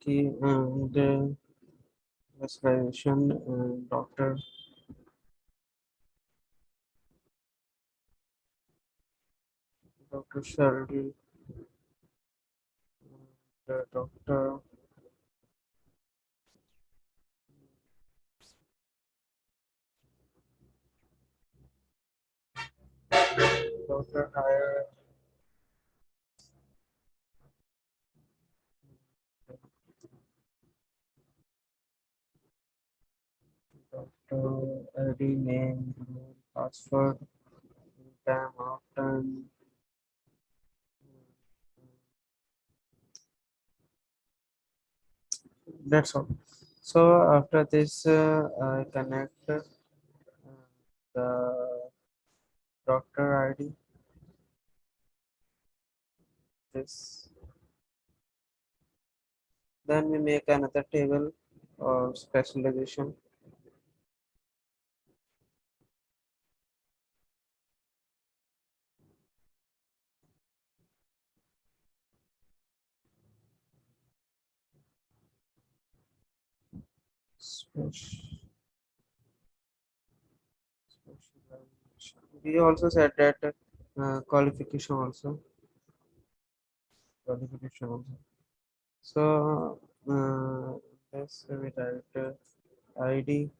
key and specialization doctor doctor Shirley, doctor doctor higher doctor ID name password time often. That's all. So after this, I connect the doctor ID. This. Then we make another table or specialization. Spec- Specialization. We also said that qualification also. Qualification also. So this we write ID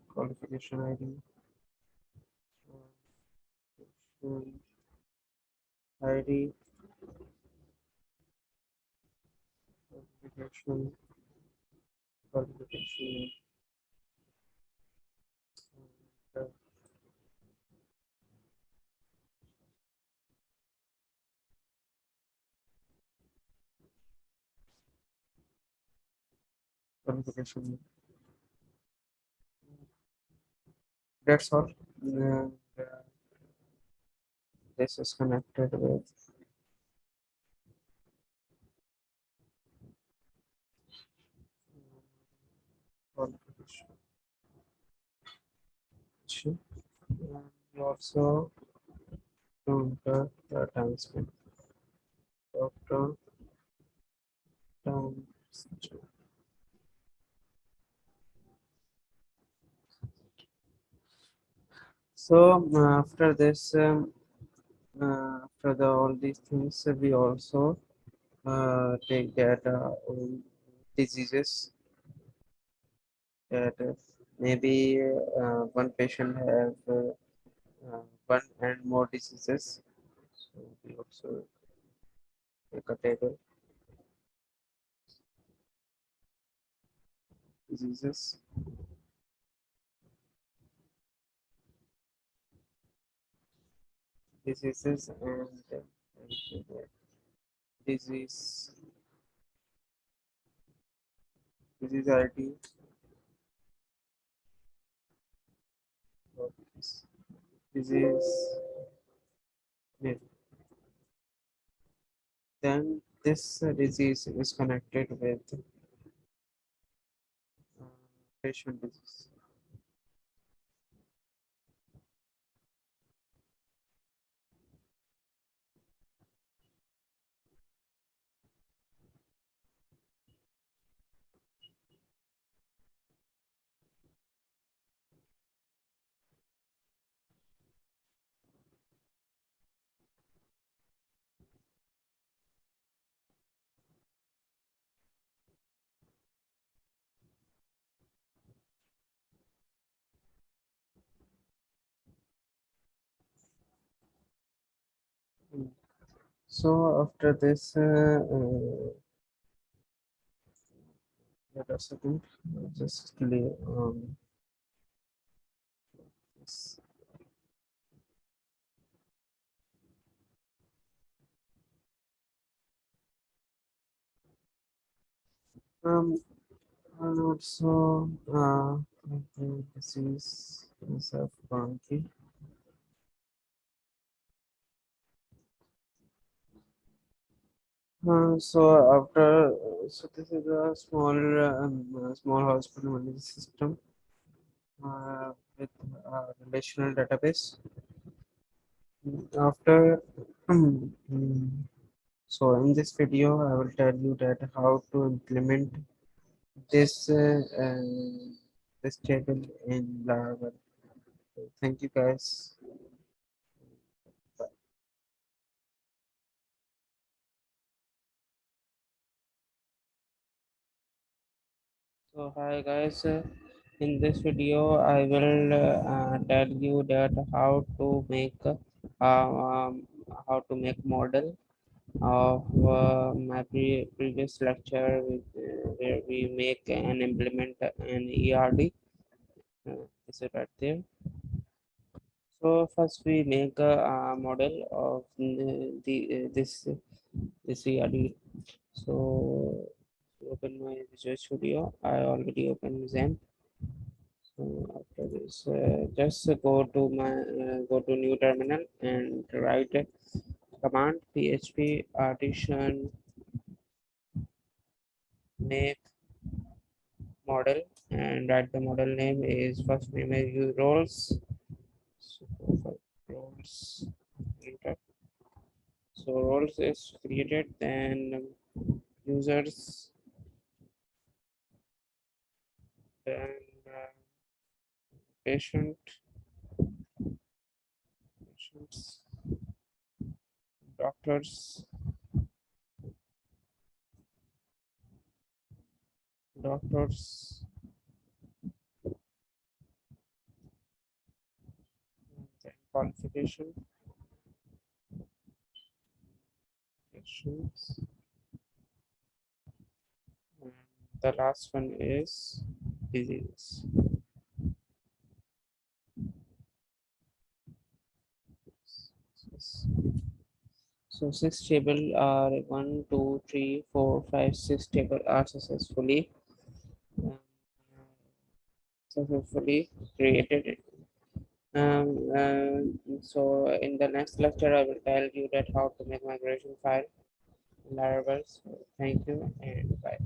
qualification ID. ID qualification qualification uh, qualification. That's all. And, this is connected with qualification. And we also enter the time spent. Doctor time. So after this, after all these things, we also take data on diseases that maybe one patient have one and more diseases. So we also take a table diseases, diseases and disease disease ID. Disease name. Then this disease is connected with uh, patient disease. So after this, wait a second, just clear this. Um, and also, I think this is a funky. So after, so this is a small hospital management system with a relational database. After, so in this video, I will tell you that how to implement this this table in Laravel. Thank you guys. So hi guys, in this video I will tell you that how to make model of my previous lecture where we make and implement an ERD. Is it right there? So first we make a model of this ERD. So open my Visual Studio. I already opened them. So after this, just go to new terminal and write a command php artisan make model, and write the model name is first name is roles. So for roles, enter. So roles is created, then users, then patient, patients, doctors, doctors, then qualification, patients, and the last one is disease. Yes. So six table are one, two, three, four, five, six table are uh, successfully created. So in the next lecture, I will tell you that how to make migration file in Laravel. So thank you and bye.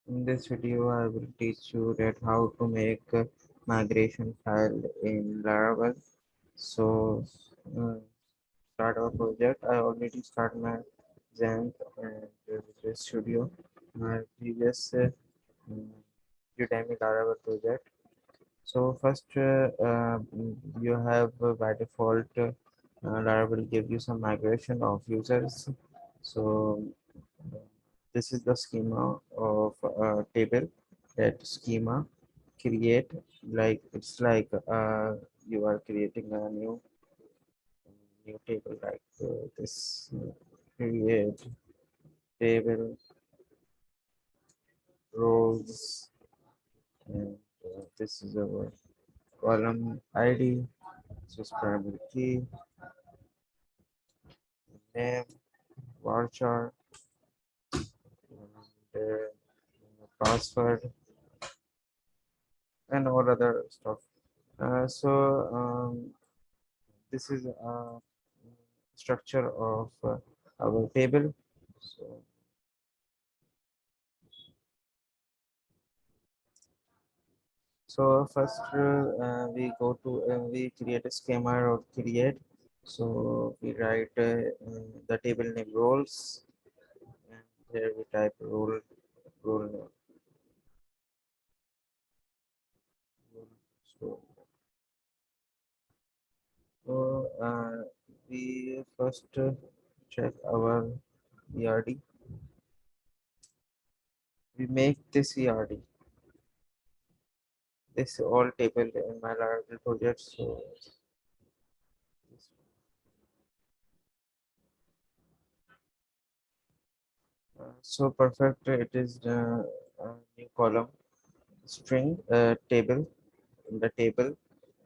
In this video, I will teach you that how to make a migration file in Laravel. So uh, start our project. I already started my Xampp and Visual Studio, my previous Udemy Laravel project. So first, you have by default Laravel give you some migration of users. So this is the schema of a table. That schema create like it's like you are creating a new table like this. Create table rows and this is our column ID. This is primary key name varchar and password and all other stuff. So this is a structure of our table. So, so first we go to we create a schema or create. So we write the table name roles and here we type role name. So, we first check our ERD. We make this ERD. this all table in my Laravel project. So perfect. It is the new column string table. In the table,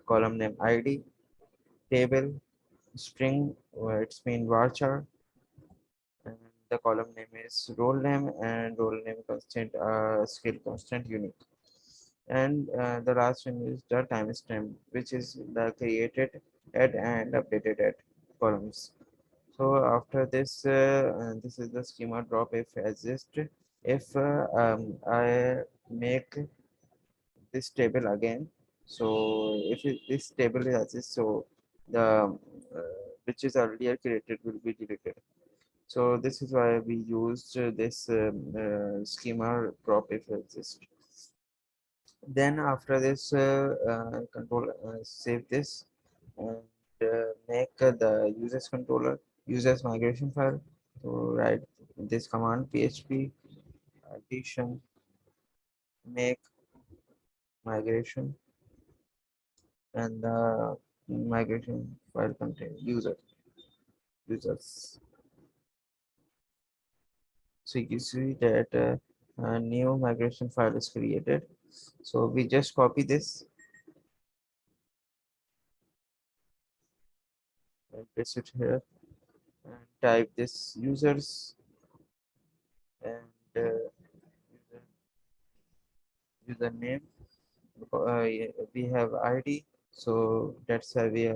column name ID, table string, it's mean varchar, and the column name is role name, and role name constant skill constant unique. And the last one is the timestamp, which is the created at and updated at columns. So after this, this is the schema drop if exist. If I make this table again, so this table exists, so the which is earlier created will be deleted. So this is why we used this schema drop if exist. Then after this, control save this and make the users controller users migration file. So write this command php addition make migration, and the migration file contain users. So you see that a new migration file is created. So we just copy this and paste it here and type this users and user, username. We have ID, so that's why we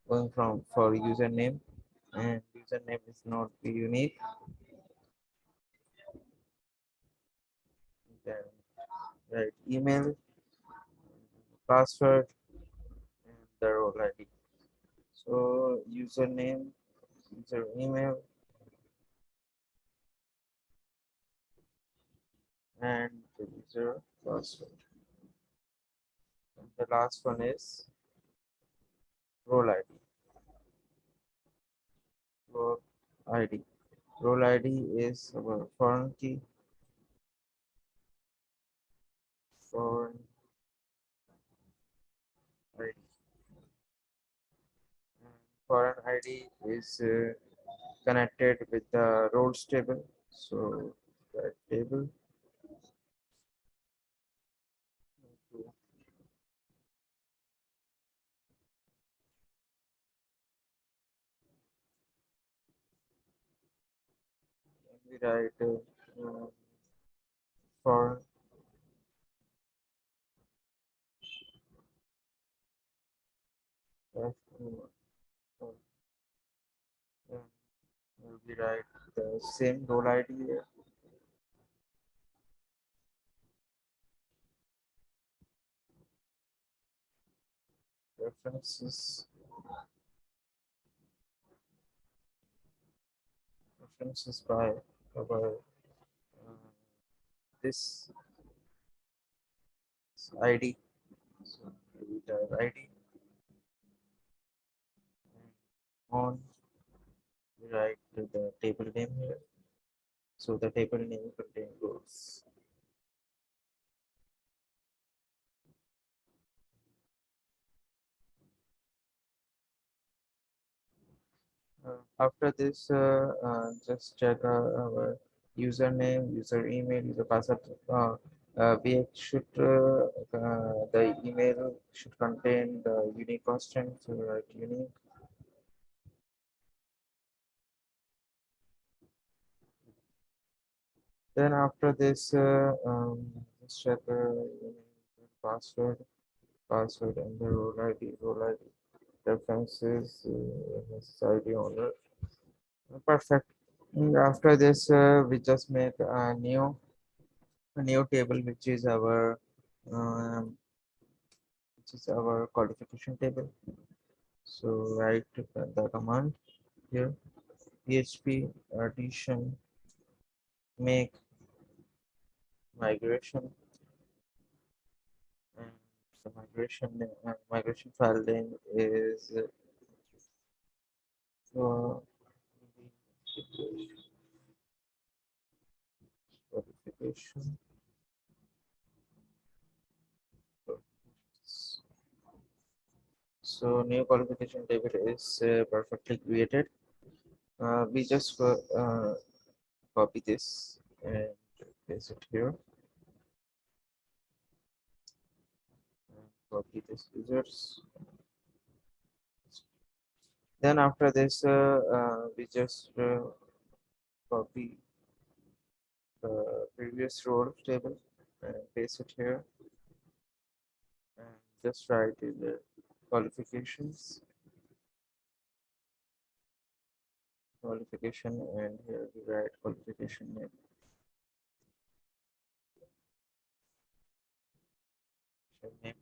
going from for username, and username is not unique. Then right email, password, and the role ID. So username, user email, and the user password. And the last one is role ID. Role ID. Role ID is our foreign key. Foreign ID. And foreign ID is connected with the roles table. So that table we write for uh, we write the same role ID here. References references by our this ID. So we type ID and on we write the table name here. So the table name contains rows. After this, just check our username, user email, user password. We should the email should contain the unique constant. So write unique. Then after this, just check password, password, and the role ID, role ID. References, society owner. Perfect. After this, we just make a new table, which is our qualification table. So write the command here: php addition make migration, and the migration file name is uh, qualification So new qualification table is perfectly created. We just copy this and paste it here. And copy this users. Then after this, we just copy the previous role table and paste it here. And just write in the qualifications, qualification, and here we write qualification name. And then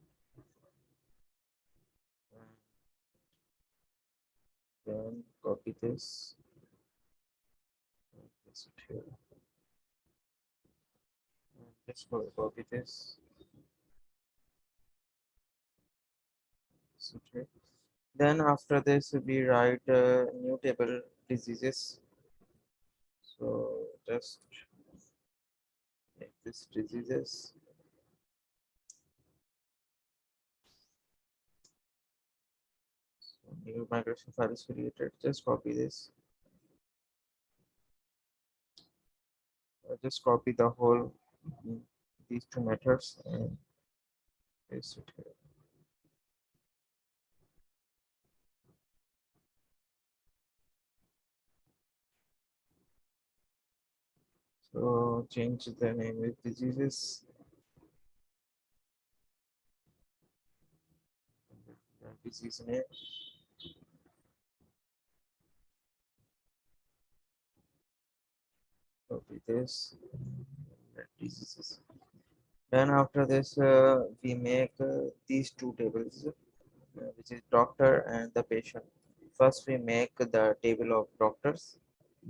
copy this and paste it here. And just copy this, paste it here. Then after this, we write new table diseases. So just make this diseases. So new migration file is created. Just copy this. Just copy the whole mm, these two methods and paste it here. So change the name with diseases. Disease name. Copy this. Diseases. Then after this, we make these two tables, which is doctor and the patient. First, we make the table of doctors.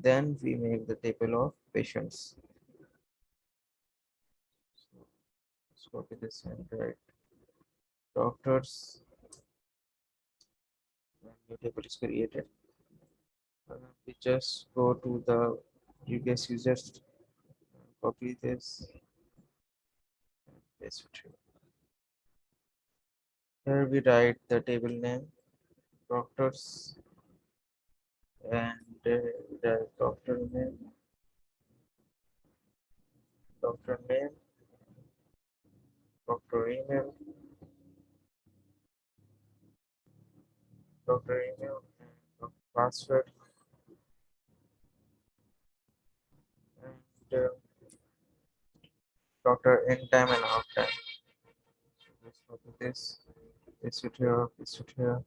Then we make the table of patients. So let's copy this and write doctors. And new table is created. We just go to the previous users, copy this, paste it here. Here we write the table name, doctors, and the doctor name, doctor email, doctor email, and doctor password, and doctor in time and out time. Let's copy this, paste it here, paste it here,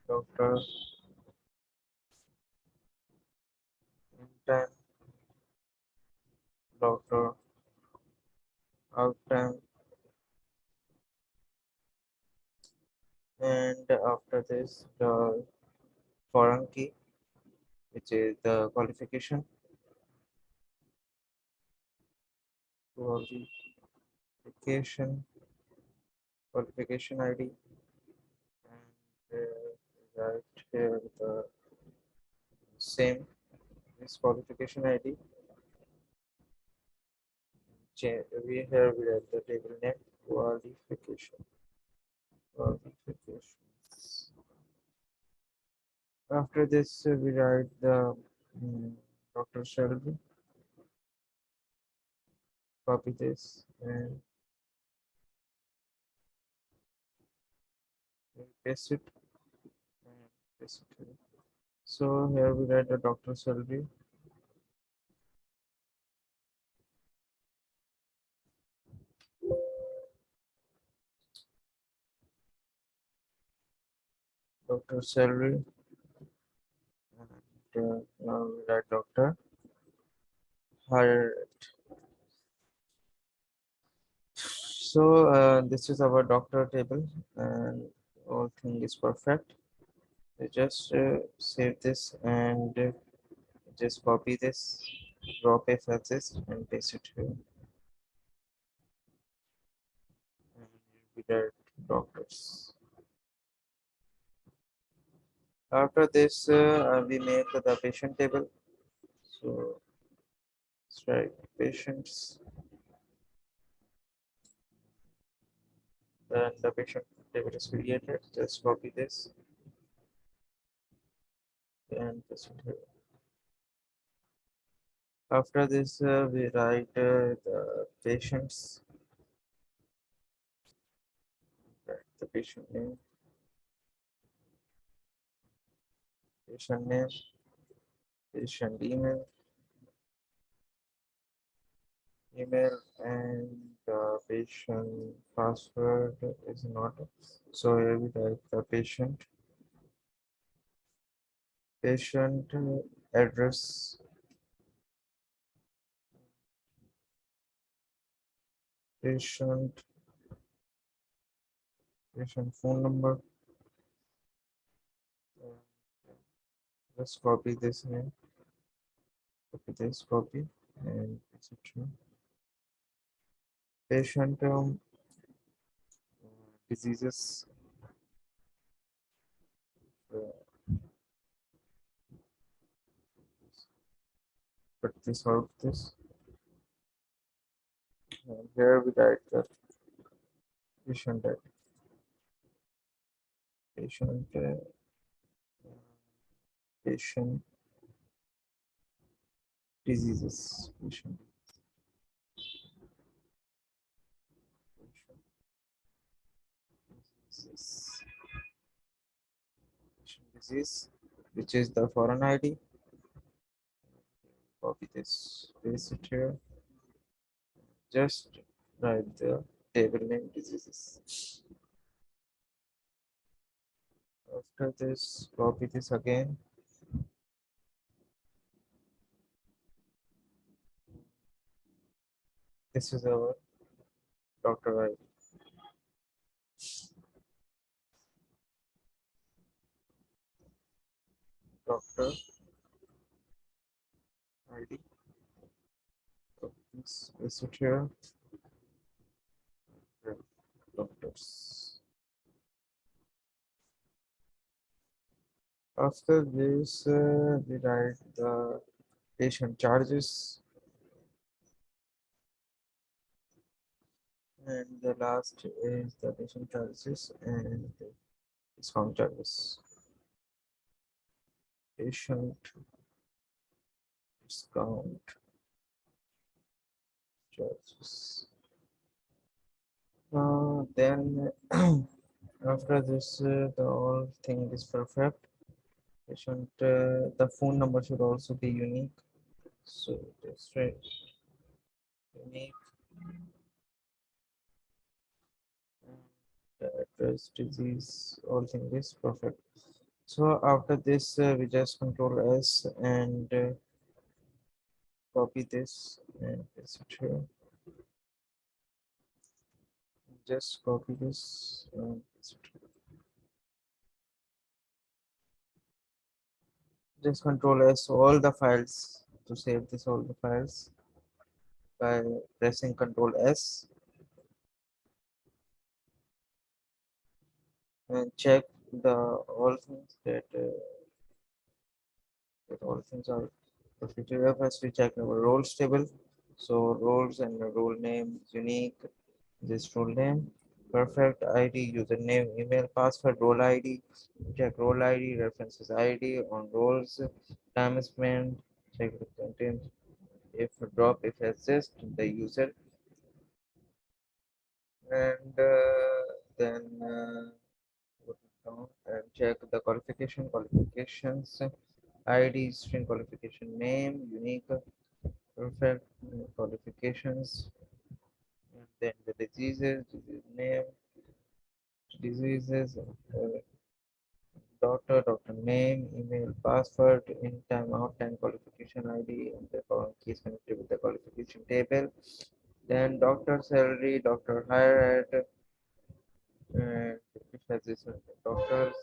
doctor in time, doctor out time, and after this, the foreign key, which is the qualification, qualification, qualification ID, and right here the same this qualification ID. We have we have the table name qualification. Qualifications. After this, we write the Dr. Shelby. Copy this and paste it and paste it here. So here we write the Dr. Shelby. Dr. Shelby. And now we write Dr. Her. So this is our doctor table and all thing is perfect. So just save this and just copy this, drop if access and paste it here. And we get doctors. After this, we make the patient table. So let's write patients, Then the patient table is created. Just copy this and paste it here. After this, we write the patient's the patient name, patient email, and patient password is not. So here we write the patient address, patient patient phone number. uh, Just copy this name, copy this, copy, and etc. Patient diseases. Uh, Put this out this. And here we write the patient patient patient diseases. Disease, patient disease, which is the foreign ID. Copy this, paste it here. Just write the table name diseases. After this, copy this again. This is our doctor ID. Doctor ID. Copy this, paste it here. Yeah, doctors. After this, we write the patient charges, and the last is the patient charges and the discount charges. Patient discount charges. Then after this, the whole thing is perfect. Patient, the phone number should also be unique. So that's right, unique. And the address, disease, all thing is perfect. So after this, we just control S and copy this and paste it here. Just copy this and paste it here. Just control S all the files to save this all the files by pressing control S and check the all things that all things are perfectly well. First we check our roles table. So roles and the role name is unique. This role name perfect. ID, username, email, password, role ID. Check role ID, references ID on roles, time spent. Check the content. If drop, if assist the user, and then put it down and check the qualifications. ID, string qualification name, unique, perfect, qualifications, and then the disease name, diseases, doctor name, email, password, in time, out time, qualification ID, and the following keys connected with the qualification table. Then doctor salary, doctor hire at, and it has this one, doctors.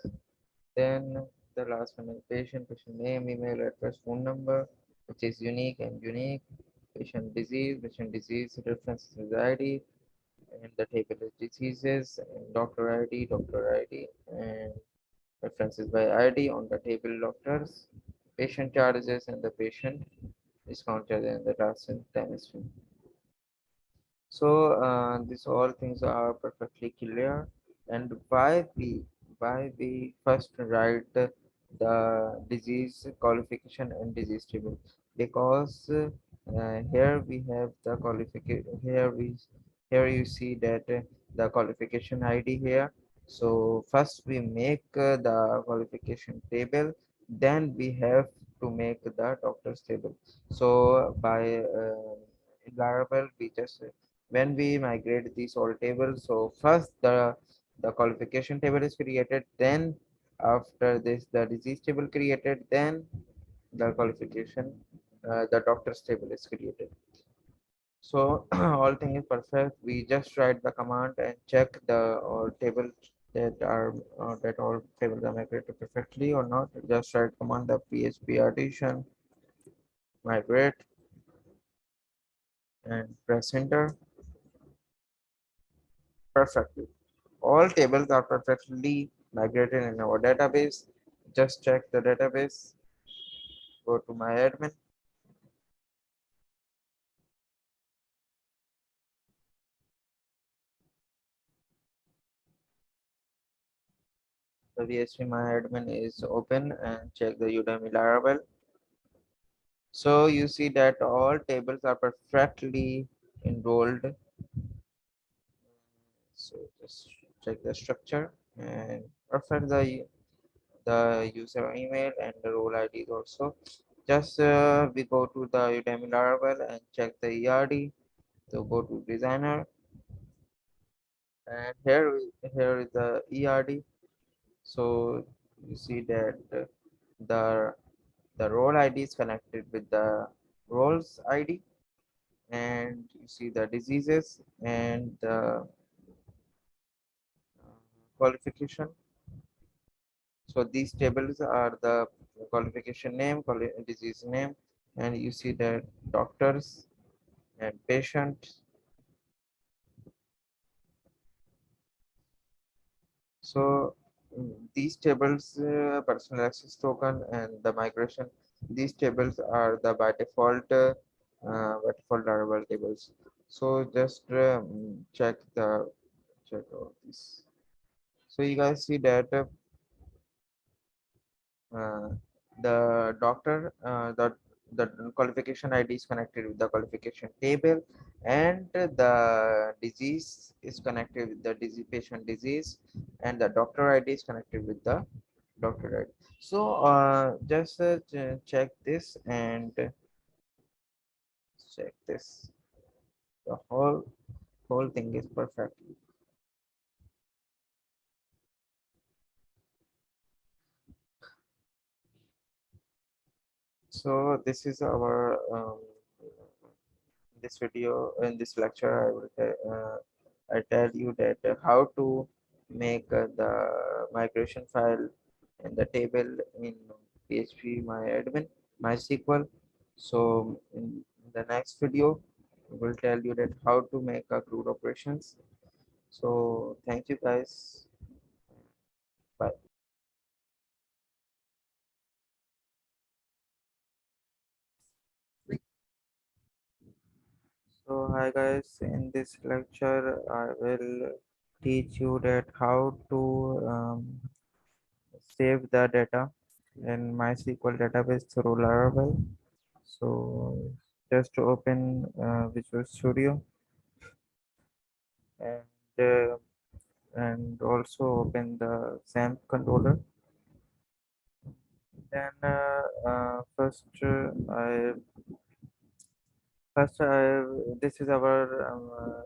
Then the last one is patient name, email address, phone number, which is unique and unique. Patient disease reference is ID, and the table is diseases, and doctor ID, and references by ID on the table doctors, patient charges, and the patient discount charge, and the last and time is So these all things are perfectly clear. And why we first write the disease qualification and disease table, because here we have the qualification. Here you see that the qualification ID here. So first we make the qualification table, then we have to make the doctor's table. So by in Laravel, we just when we migrate these all tables, so first the qualification table is created, then after this the disease table created, then the qualification the doctor's table is created. So all thing is perfect. We just write the command and check the all table that all tables are migrated perfectly or not. Just write command the php addition migrate and press enter. Perfect. All tables are perfectly migrated in our database. Just check the database, go to my admin, the VSP my admin is open and check the Udemy Laravel. So you see that all tables are perfectly enrolled. So just check the structure and perfect the user email and the role IDs also. Just we go to the Udemy Laravel and check the ERD. So go to designer and here is the ERD. So you see that the the role ID is connected with the roles ID, and you see the diseases and the qualification. So these tables are the qualification name, disease name, and you see the doctors and patient. So these tables, personal access token and the migration, these tables are the by default Laravel tables. So just check all this. So you guys see that uh, the qualification ID is connected with the qualification table, and the disease is connected with the disease patient disease, and the doctor ID is connected with the doctor ID. So just check this and check this. The whole thing is perfect. So this is our this video in this lecture I tell you that how to make the migration file and the table in PHP MySQL. So in the next video we will tell you that how to make a Crud operations. So thank you guys. Bye. So hi guys, in this lecture I will teach you that how to save the data in MySQL database through Laravel. So just to open Visual Studio and uh, and also open the SAMP controller. Then I this is our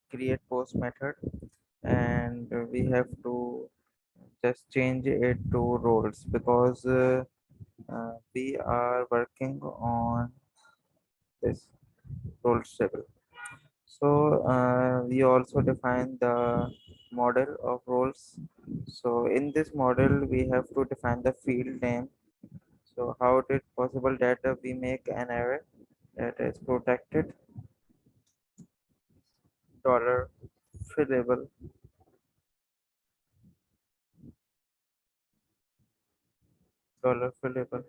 create post method, and we have to just change it to roles because we are working on this roles table. So we also define the model of roles. So in this model, we have to define the field name. So how it is possible that we make an array that is protected dollar fillable dollar fillable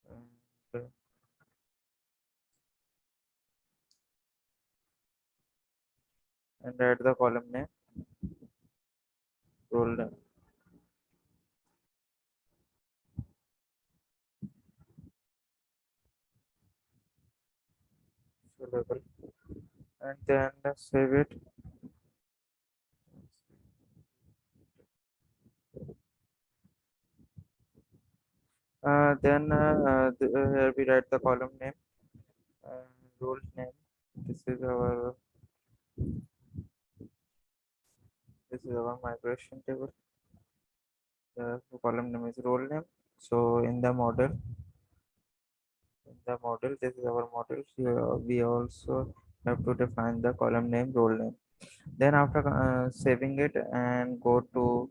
and and write the column name, role name. So label, and then save it. Here we write the column name, role name. This is our this is our migration table. The column name is role name. So in the model, this is our model. We also have to define the column name, role name. Then after saving it and go to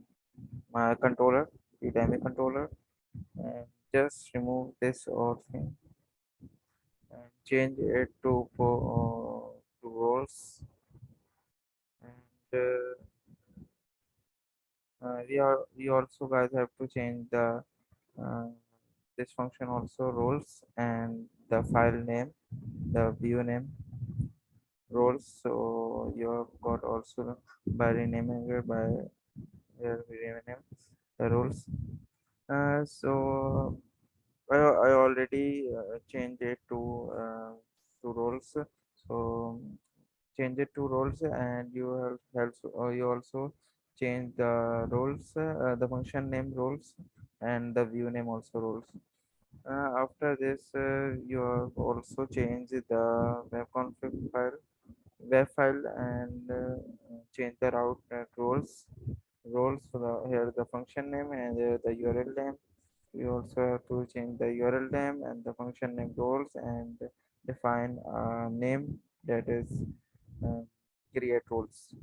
my controller, dynamic controller, and just remove this or thing and change it to roles. And we also guys have to change the uh, this function also roles and the file name, the view name, roles. So you have got also by renaming it by here we rename the roles. So I already changed it to roles. So change it to roles, and you also change the roles, the function name roles, and the view name also roles. After this, you have also changed the web config file, and change the route roles for the here the function name and the URL name. We also have to change the URL name and the function name roles and define a name that is uh, create roles.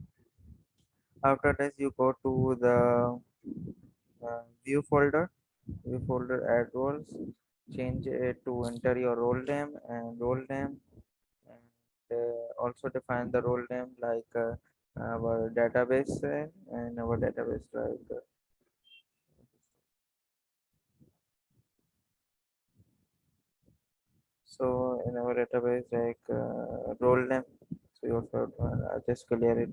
After this, you go to the view folder, add roles, change it to enter your role name, and also define the role name like our database and our database like so in our database like role name. So you also have to just clear it.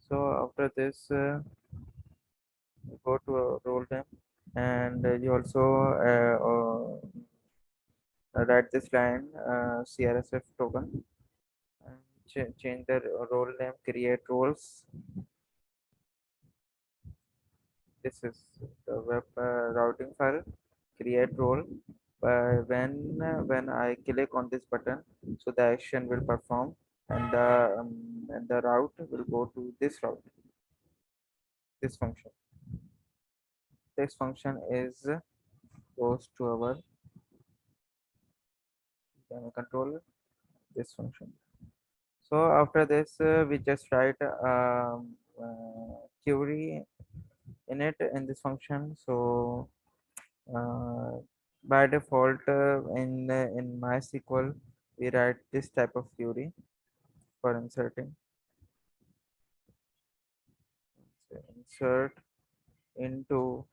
So after this, you go to role name, and you also write this line CRSF token and change the role name, create roles. This is the web routing file, create role. When I click on this button, so the action will perform, and the route will go to this route, this function. This function is goes to our controller. This function. So after this, we just write query in it in this function. So uh, by default, in MySQL, we write this type of query for inserting. So insert into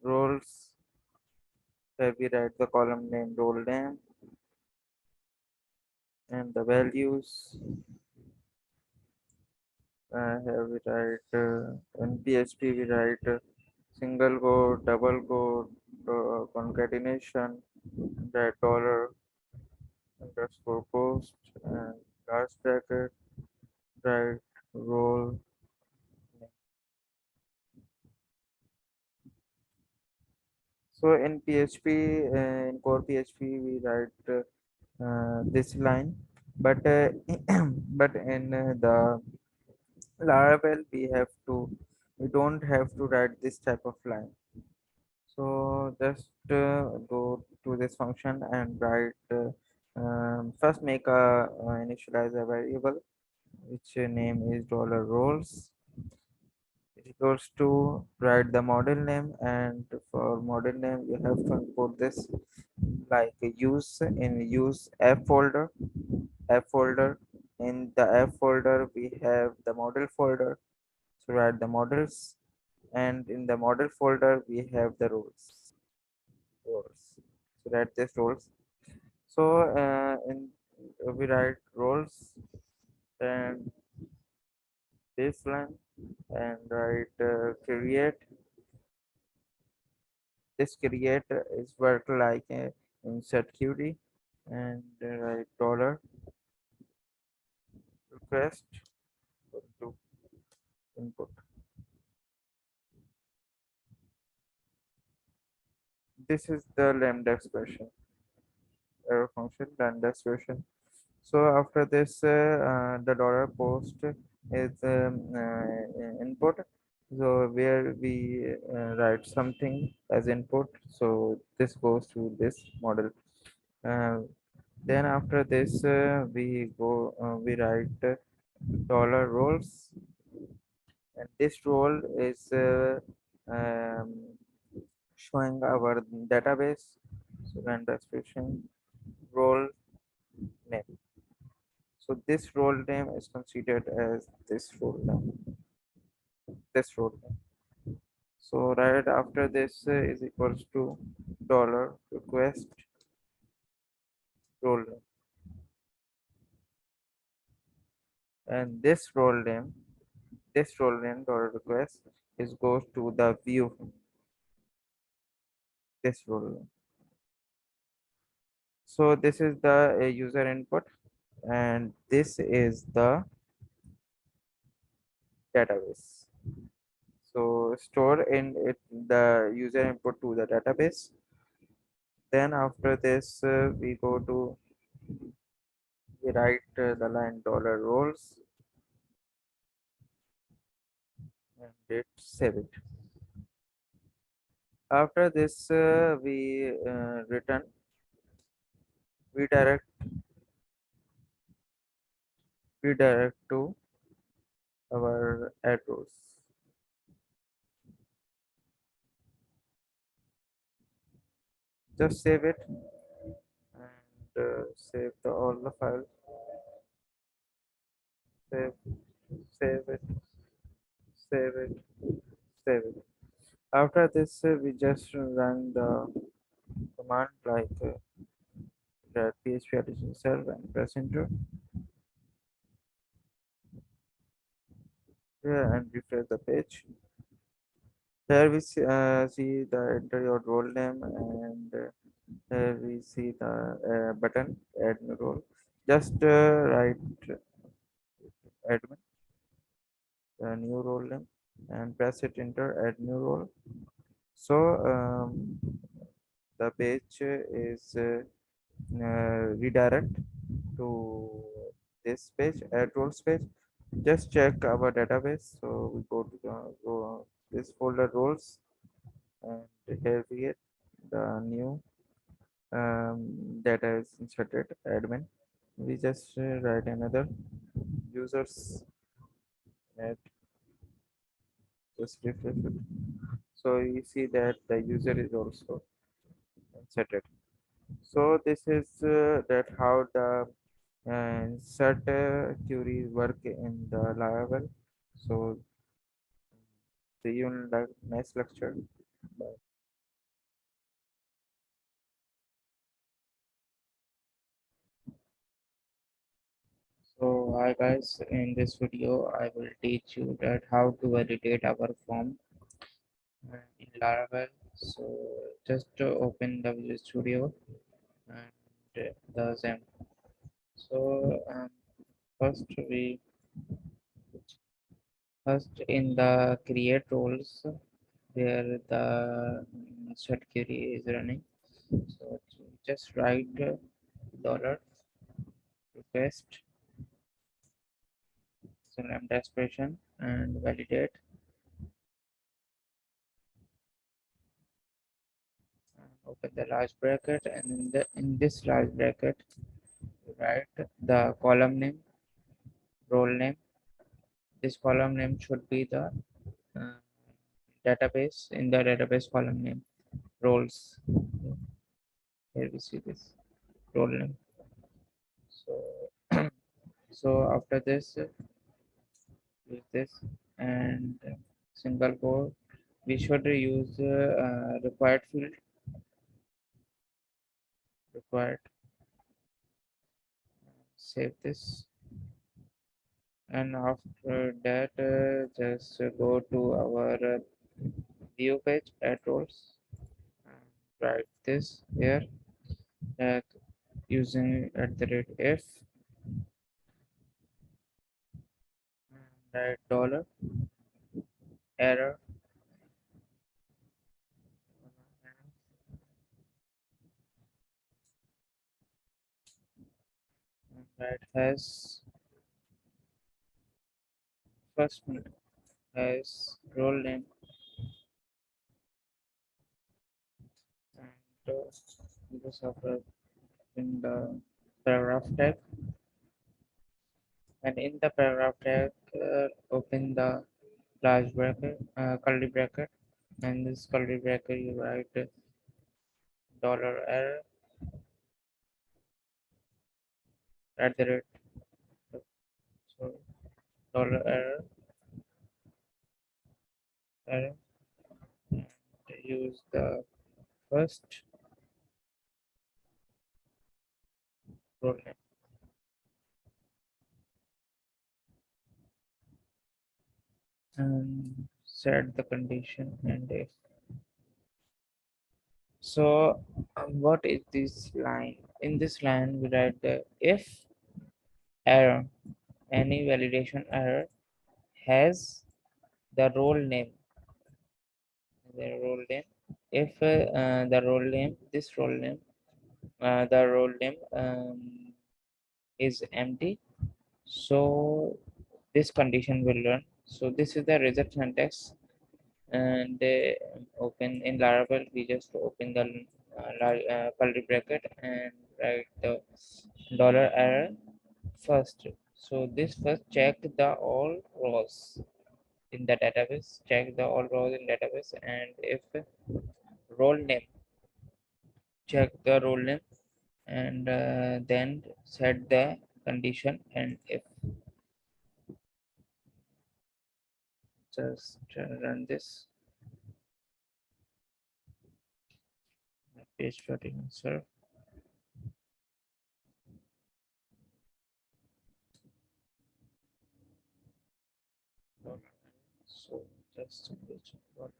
roles. Where we write the column name, role name, and the values. Here we write in PHP we write single quote, double quote, concatenation, that dollar underscore post, and last bracket, write role. So in PHP, in core PHP, we write this line, but but in the Laravel, we don't have to write this type of line. So just go to this function and write. First, make a initialize a variable which name is dollar roles is equals to write the model name, and for model name you have to import this like use f folder. In the f folder we have the model folder, so write the models, and in the model folder we have the roles. So write this roles. So we write roles and this line and write create. This create is work like insert query and write dollar request to input. This is the lambda expression, error function lambda expression. So after this, the dollar post is input. So where we write something as input. So this goes to this model. Uh, then after this, we write dollar roles, and this role is um, showing our database. So when the expression role name. So this role name is considered as this role name. This role name. So right after this is equals to dollar request role name, and this role name dollar request is goes to the view this role name. So this is the user input, and this is the database. So store in it the user input to the database. Then after this, we go to we write the line dollar roles and it save it. After this, we return redirect redirect to our address. Just save it and save all the files. Save, save it, save it, save it. After this, we just run the command like that PHP addition itself and press enter. Yeah, and refresh the page. Here we see the enter your role name and here we see the button add new role. Just write admin new role name and press it enter add new role. So the page is redirect to this page add roles page. Just check our database. So we go to this folder roles and here we get the new data is inserted admin. We just write another users at just refresh it. So you see that the user is also inserted. So this is that how the insert query work in the Laravel. So see you in the next lecture. Bye. So hi guys, in this video I will teach you that how to validate our form in Laravel. So just open the Visual Studio and the XAMPP. So first we first in the create roles where the set query is running. So just write dollar request so lambda expression and validate and open the large bracket and in this large bracket write the column name role name. This column name should be the uh, database in the database column name roles. Here we see this role name. So so after this use this and single quote we should use required field required save this, and after that just go to our view page, add roles, and write this here, that using at the rate f, and write dollar error, and write has first name, has role name, and this after in the paragraph tag, and in the paragraph tag open the large bracket, curly bracket, and this curly bracket you write dollar error at the rate, so dollar error, error, and use the first role name, and set the condition and if. So what is this line? In this line we write the if error, any validation error has the role name, the role name. If the role name, this role name, the role name is empty, so this condition will run. So this is the result syntax, and open in Laravel. We just open the curly bracket and write the dollar error first. So this first check the all rows in the database. Check the all rows in database, and if role name, check the role name, and then set the condition, and if just run this page flooding serve. So just page what.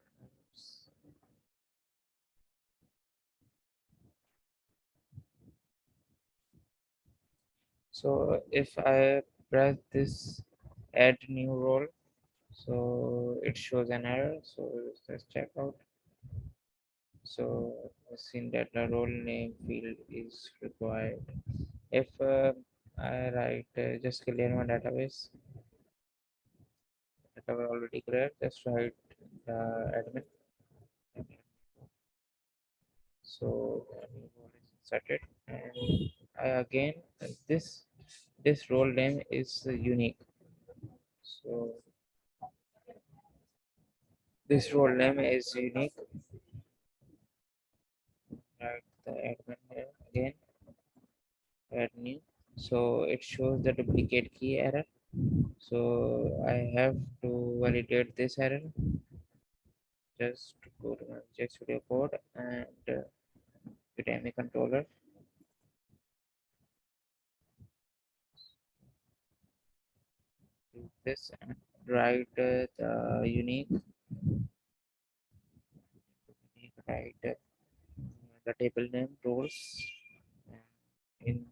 So if I press this add new role, so it shows an error. So let's check out. So I've seen that the role name field is required. If I write just clear my database, database already cleared, just write admin. So new role is inserted, and I again this this role name is unique. So this role name is unique. Write the admin here again, add new. So it shows the duplicate key error. So I have to validate this error. Just go to my Object Studio Code and get any controller. Use this and write the write the table name roles, and in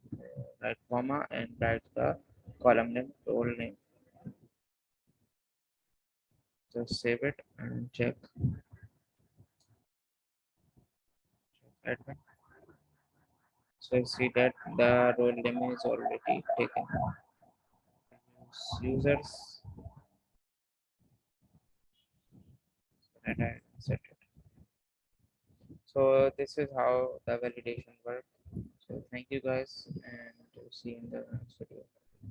write comma and write the column name role name. Just save it and check admin. So I see that the role name is already taken. Users, and I set it. So this is how the validation works. So thank you guys, and see you in the next video.